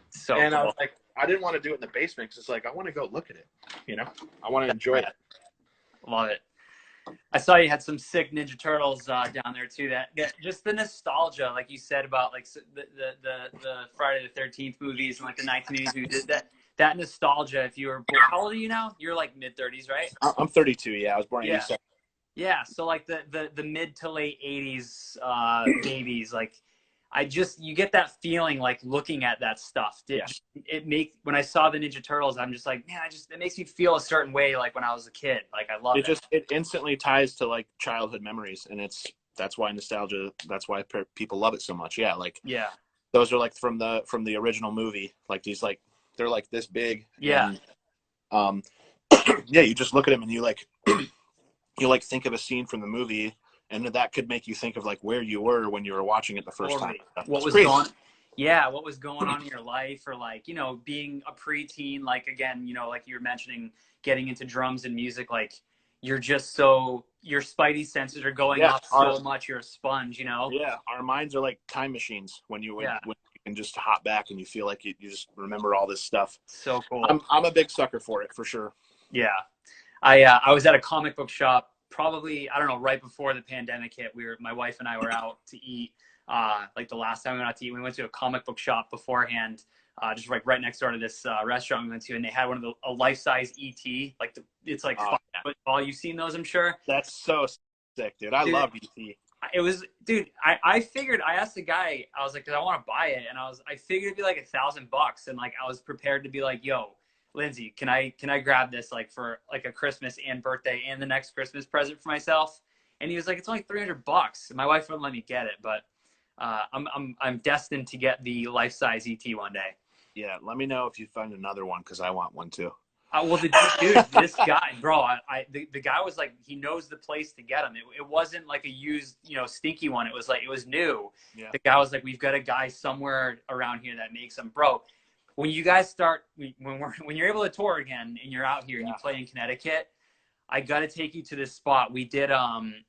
A: So
C: and
A: cool.
C: I was like, I didn't want to do it in the basement because it's like I want to go look at it. I want to enjoy it.
A: Love it. I saw you had some sick Ninja Turtles down there too. That just the nostalgia, like you said about like the Friday the 13th movies and like the 1980s movies. That nostalgia. If you were, how old are you now? You're like mid 30s, right?
C: I'm 32. Yeah, I was born in 87.
A: Yeah. So like the mid to late 80s babies, like you get that feeling like looking at that stuff. When I saw the Ninja Turtles, I'm just like, man, it makes me feel a certain way like when I was a kid. Like I love it.
C: It instantly ties to like childhood memories, and that's why nostalgia. That's why people love it so much. Yeah, like those are like from the original movie. Like these like they're like this big.
A: Yeah.
C: And, yeah, you just look at them and you like think of a scene from the movie. And that could make you think of like where you were when you were watching it the first time.
A: What was going on in your life, or like, being a preteen, like again, like you were mentioning, getting into drums and music, like you're just your spidey senses are going off so much. You're a sponge,
C: Yeah, our minds are like time machines when you can just hop back and you feel like you just remember all this stuff.
A: So cool.
C: I'm a big sucker for it, for sure.
A: Yeah, I was at a comic book shop. Probably, I don't know, right before the pandemic hit. My wife and I were out to eat. Like the last time we went out to eat, we went to a comic book shop beforehand, just like right next door to this restaurant we went to, and they had one of a life-size ET. Like it's like 5 foot tall. You've seen those, I'm sure.
C: That's so sick, dude. I love ET.
A: It was, dude. I figured. I asked the guy. I was like, because I want to buy it, and I figured it'd be like $1,000, and like I was prepared to be like, yo, Lindsay, can I grab this like for like a Christmas and birthday and the next Christmas present for myself? And he was like, it's only $300. And my wife wouldn't let me get it, but I'm destined to get the life-size ET one day.
C: Yeah, let me know if you find another one because I want one too.
A: Well, dude, this guy, bro, the guy was like, he knows the place to get them. It wasn't like a used, stinky one. It was like, it was new. Yeah. The guy was like, we've got a guy somewhere around here that makes them, bro. When you guys start, when you're able to tour again and you're out here and you play in Connecticut, I got to take you to this spot. We did,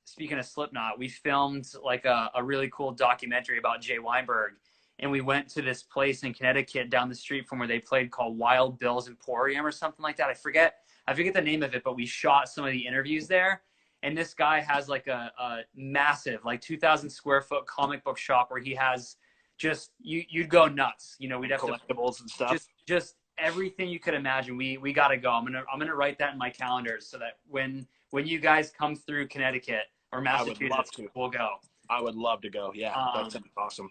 A: speaking of Slipknot, we filmed like a really cool documentary about Jay Weinberg. And we went to this place in Connecticut down the street from where they played called Wild Bill's Emporium or something like that. I forget the name of it, but we shot some of the interviews there. And this guy has like a massive, like 2,000 square foot comic book shop where he has just, you'd go nuts. We'd have
C: collectibles and stuff.
A: Just everything you could imagine. We got to go. I'm gonna write that in my calendar so that when you guys come through Connecticut or Massachusetts, we'll go.
C: I would love to go. Yeah, that sounds awesome.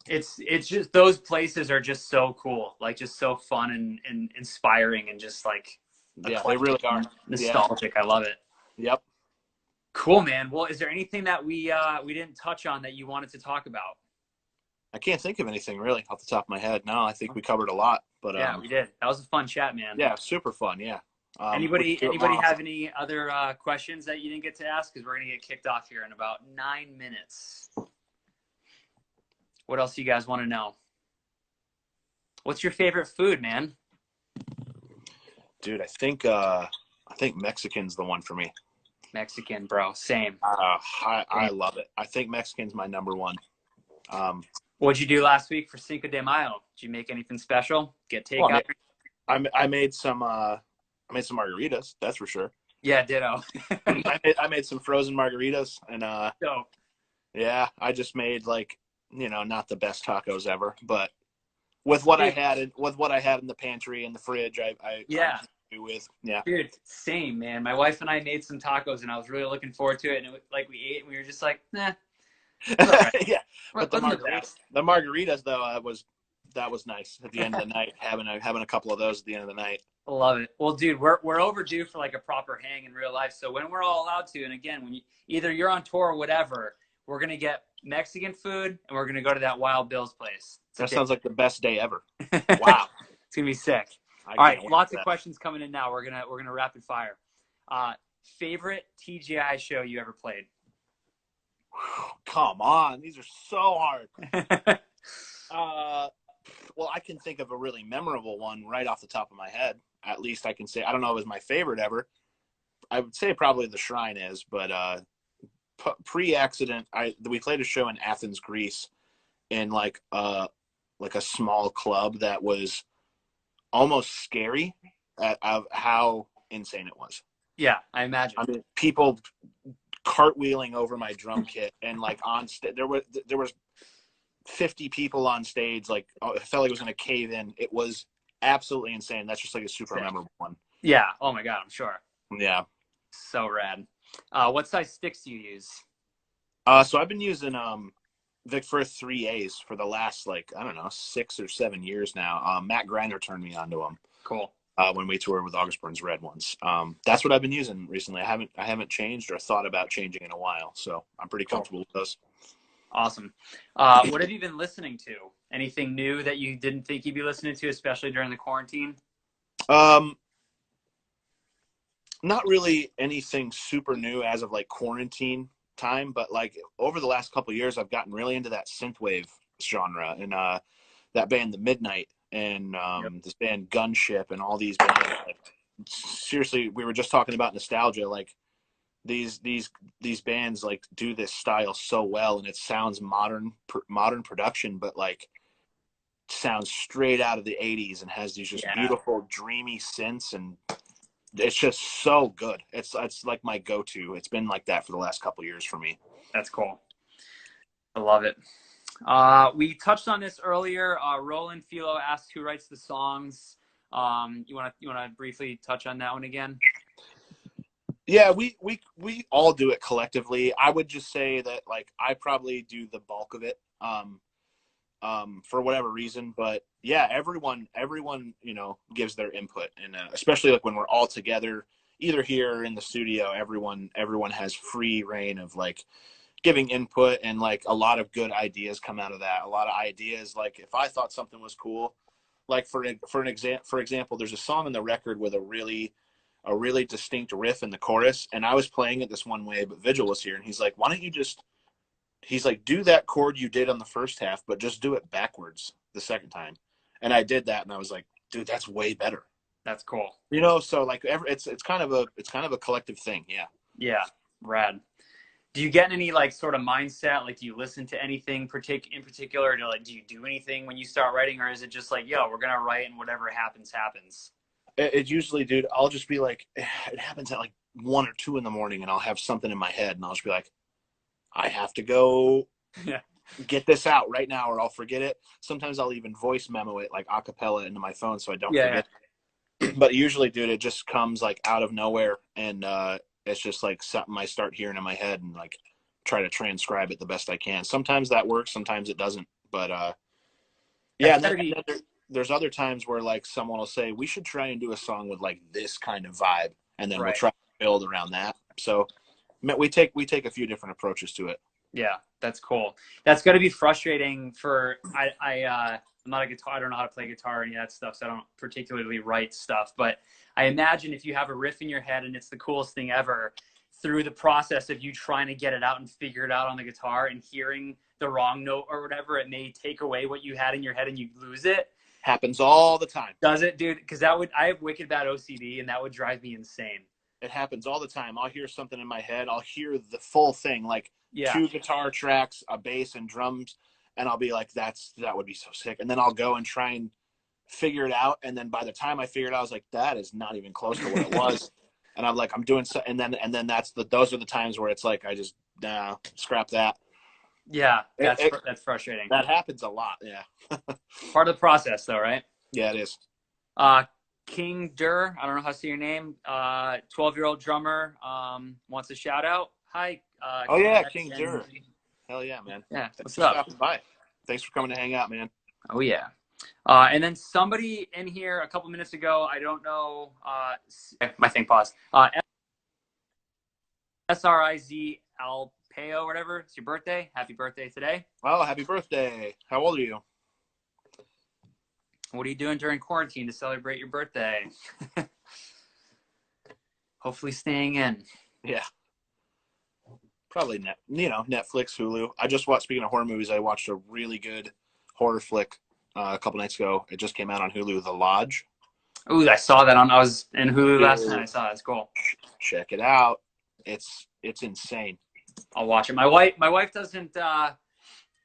A: It's just, those places are just so cool, like just so fun and inspiring and just like,
C: yeah, they really are
A: nostalgic. Yeah. I love it.
C: Yep.
A: Cool, man. Well, is there anything that we didn't touch on that you wanted to talk about?
C: I can't think of anything really off the top of my head. No, I think we covered a lot. But
A: yeah, we did. That was a fun chat, man.
C: Yeah, super fun. Yeah.
A: Anybody have any other questions that you didn't get to ask? Because we're gonna get kicked off here in about 9 minutes. What else do you guys want to know? What's your favorite food, man?
C: Dude, I think Mexican's the one for me.
A: Mexican, bro. Same.
C: I love it. I think Mexican's my number one.
A: What'd you do last week for Cinco de Mayo? Did you make anything special? Get takeout?
C: I made some margaritas, that's for sure.
A: Yeah, ditto.
C: I made some frozen margaritas and
A: dope.
C: Yeah, I just made like, not the best tacos ever, but with what I had in the pantry and the fridge, I with. Yeah.
A: Dude, same, man. My wife and I made some tacos and I was really looking forward to it, and we ate and we were just like, nah. Right.
C: Yeah. But the margaritas though, that was nice at the end of the night, having a couple of those at the end of the night.
A: Love it. Well, dude, we're overdue for like a proper hang in real life. So when we're all allowed to, and again, when either you're on tour or whatever, we're gonna get Mexican food and we're gonna go to that Wild Bill's place.
C: That sounds like the best day ever.
A: Wow. It's gonna be sick. All right, lots of questions coming in now. We're gonna rapid fire. Favorite TGI show you ever played?
C: Come on, these are so hard. Well, I can think of a really memorable one right off the top of my head. At least I can say, I don't know if it was my favorite ever. I would say probably the Shrine is, but pre-accident, we played a show in Athens, Greece, in like a small club that was almost scary of how insane it was.
A: Yeah, I imagine.
C: I mean, people cartwheeling over my drum kit, and like on there was 50 people on stage. Like, it felt like it was going to cave in. It was absolutely insane. That's just like a super memorable one.
A: Yeah. Oh my God, I'm sure.
C: Yeah.
A: So rad. What size sticks do you use?
C: So I've been using Vic Firth 3As for the last, like, I don't know, 6 or 7 years now. Matt Greiner turned me onto them.
A: Cool.
C: When we toured with August Burns Red ones. That's what I've been using recently. I haven't changed or thought about changing in a while, so I'm pretty comfortable with those.
A: Awesome. What have you been listening to? Anything new that you didn't think you'd be listening to, especially during the quarantine?
C: Not really anything super new as of like quarantine time, but like over the last couple of years, I've gotten really into that synthwave genre, and that band The Midnight, and this band Gunship, and all these bands. Like, seriously, we were just talking about nostalgia. Like these bands like do this style so well, and it sounds modern production, but like sounds straight out of the 80s and has these just beautiful dreamy synths, and it's just so good. It's like my go-to. It's been like that for the last couple of years for me.
A: That's cool. I love it. We touched on this earlier. Roland Philo asked who writes the songs. You want to briefly touch on that one again?
C: Yeah, we all do it collectively. I would just say that like I probably do the bulk of it. For whatever reason, but yeah, everyone, gives their input, and especially like when we're all together, either here or in the studio, everyone has free reign of like giving input, and like a lot of good ideas come out of that. A lot of ideas, like if I thought something was cool, like for example, there's a song on the record with a really distinct riff in the chorus, and I was playing it this one way, but Vigil was here, and he's like, why don't you just do that chord you did on the first half, but just do it backwards the second time. And I did that, and I was like, dude, that's way better.
A: That's cool.
C: So like it's kind of a collective thing. Yeah.
A: Yeah. Rad. Do you get any like sort of mindset? Like, do you listen to anything in particular? Do you do anything when you start writing, or is it just like, yo, we're going to write and whatever happens, happens?
C: It usually, dude, I'll just be like, it happens at like 1 or 2 in the morning, and I'll have something in my head, and I'll just be like, I have to go get this out right now, or I'll forget it. Sometimes I'll even voice memo it like a cappella into my phone so I don't forget. But usually, dude, it just comes like out of nowhere, and it's just like something I start hearing in my head and like try to transcribe it the best I can. Sometimes that works, sometimes it doesn't. But there's other times where like someone will say, we should try and do a song with like this kind of vibe, and then we'll try to build around that. So we take a few different approaches to it.
A: Yeah, that's cool. That's got to be frustrating for I'm not a guitar. I don't know how to play guitar or any of that stuff, so I don't particularly write stuff. But I imagine if you have a riff in your head and it's the coolest thing ever, through the process of you trying to get it out and figure it out on the guitar and hearing the wrong note or whatever, it may take away what you had in your head and you lose it.
C: Happens all the time.
A: Does it, dude? Because I have wicked bad OCD, and that would drive me insane.
C: It happens all the time. I'll hear something in my head. I'll hear the full thing, like 2 guitar tracks, a bass, and drums, and I'll be like, that would be so sick. And then I'll go and try and figure it out. And then by the time I figured it out, I was like, that is not even close to what it was. And I'm like, I'm doing so. And then those are the times where it's like, I just scrap that. Yeah,
A: that's frustrating.
C: That happens a lot. Yeah.
A: Part of the process, though, right?
C: Yeah, it is.
A: King Durr, I don't know how to say your name. 12-year-old drummer wants a shout out. Hi.
C: King Durr. Hell yeah, man.
A: Yeah.
C: What's up? Stopping by. Thanks for coming to hang out, man.
A: Oh yeah. And then somebody in here a couple minutes ago, I don't know. My thing paused. SRIZ Alpeo, whatever. It's your birthday. Happy birthday today.
C: Oh, happy birthday. How old are you?
A: What are you doing during quarantine to celebrate your birthday? Hopefully staying in.
C: Yeah. Probably Netflix, Hulu. I just watched, speaking of horror movies, I watched a really good horror flick a couple nights ago. It just came out on Hulu, The Lodge.
A: Ooh, I saw that I was in Hulu last night. I saw it. It's cool.
C: Check it out. It's insane.
A: I'll watch it. My wife doesn't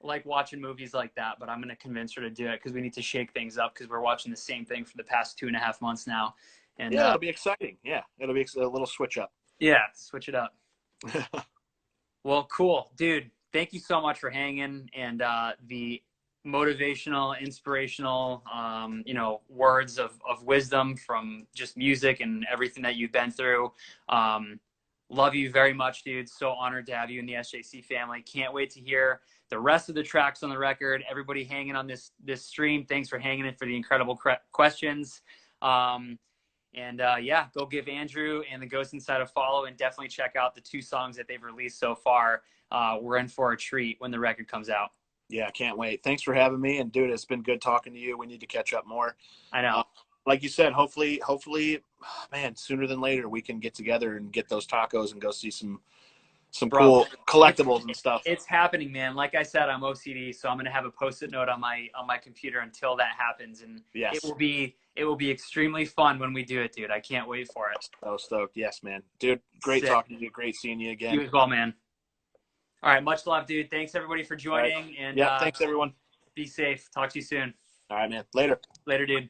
A: like watching movies like that, but I'm gonna convince her to do it because we need to shake things up because we're watching the same thing for the past 2.5 months now. And
C: Yeah, it'll be exciting. Yeah, it'll be a little switch up.
A: yeah, switch it up. Well, cool, dude. Thank you so much for hanging and the motivational, inspirational, words of wisdom from just music and everything that you've been through. Love you very much, dude. So honored to have you in the SJC family. Can't wait to hear the rest of the tracks on the record. Everybody hanging on this stream, thanks for hanging in for the incredible questions. Yeah, go give Andrew and the Ghost Inside a follow and definitely check out the 2 songs that they've released so far. We're in for a treat when the record comes out.
C: Yeah, can't wait. Thanks for having me. And dude, it's been good talking to you. We need to catch up more.
A: I know.
C: Like you said, hopefully, man, sooner than later, we can get together and get those tacos and go see some cool collectibles and stuff.
A: It's happening, man. Like I said, I'm OCD, so I'm gonna have a Post-it note on my computer until that happens, and
C: yes.
A: it will be extremely fun when we do it, dude. I can't wait for it.
C: So stoked. Yes, man. Dude, great
A: Sick.
C: talking to you. Great seeing you again.
A: You as well, man. All right, much love, dude. Thanks everybody for joining.
C: Right.
A: And
C: yeah, thanks everyone.
A: Be safe. Talk to you soon.
C: All right, man. Later.
A: Later, dude.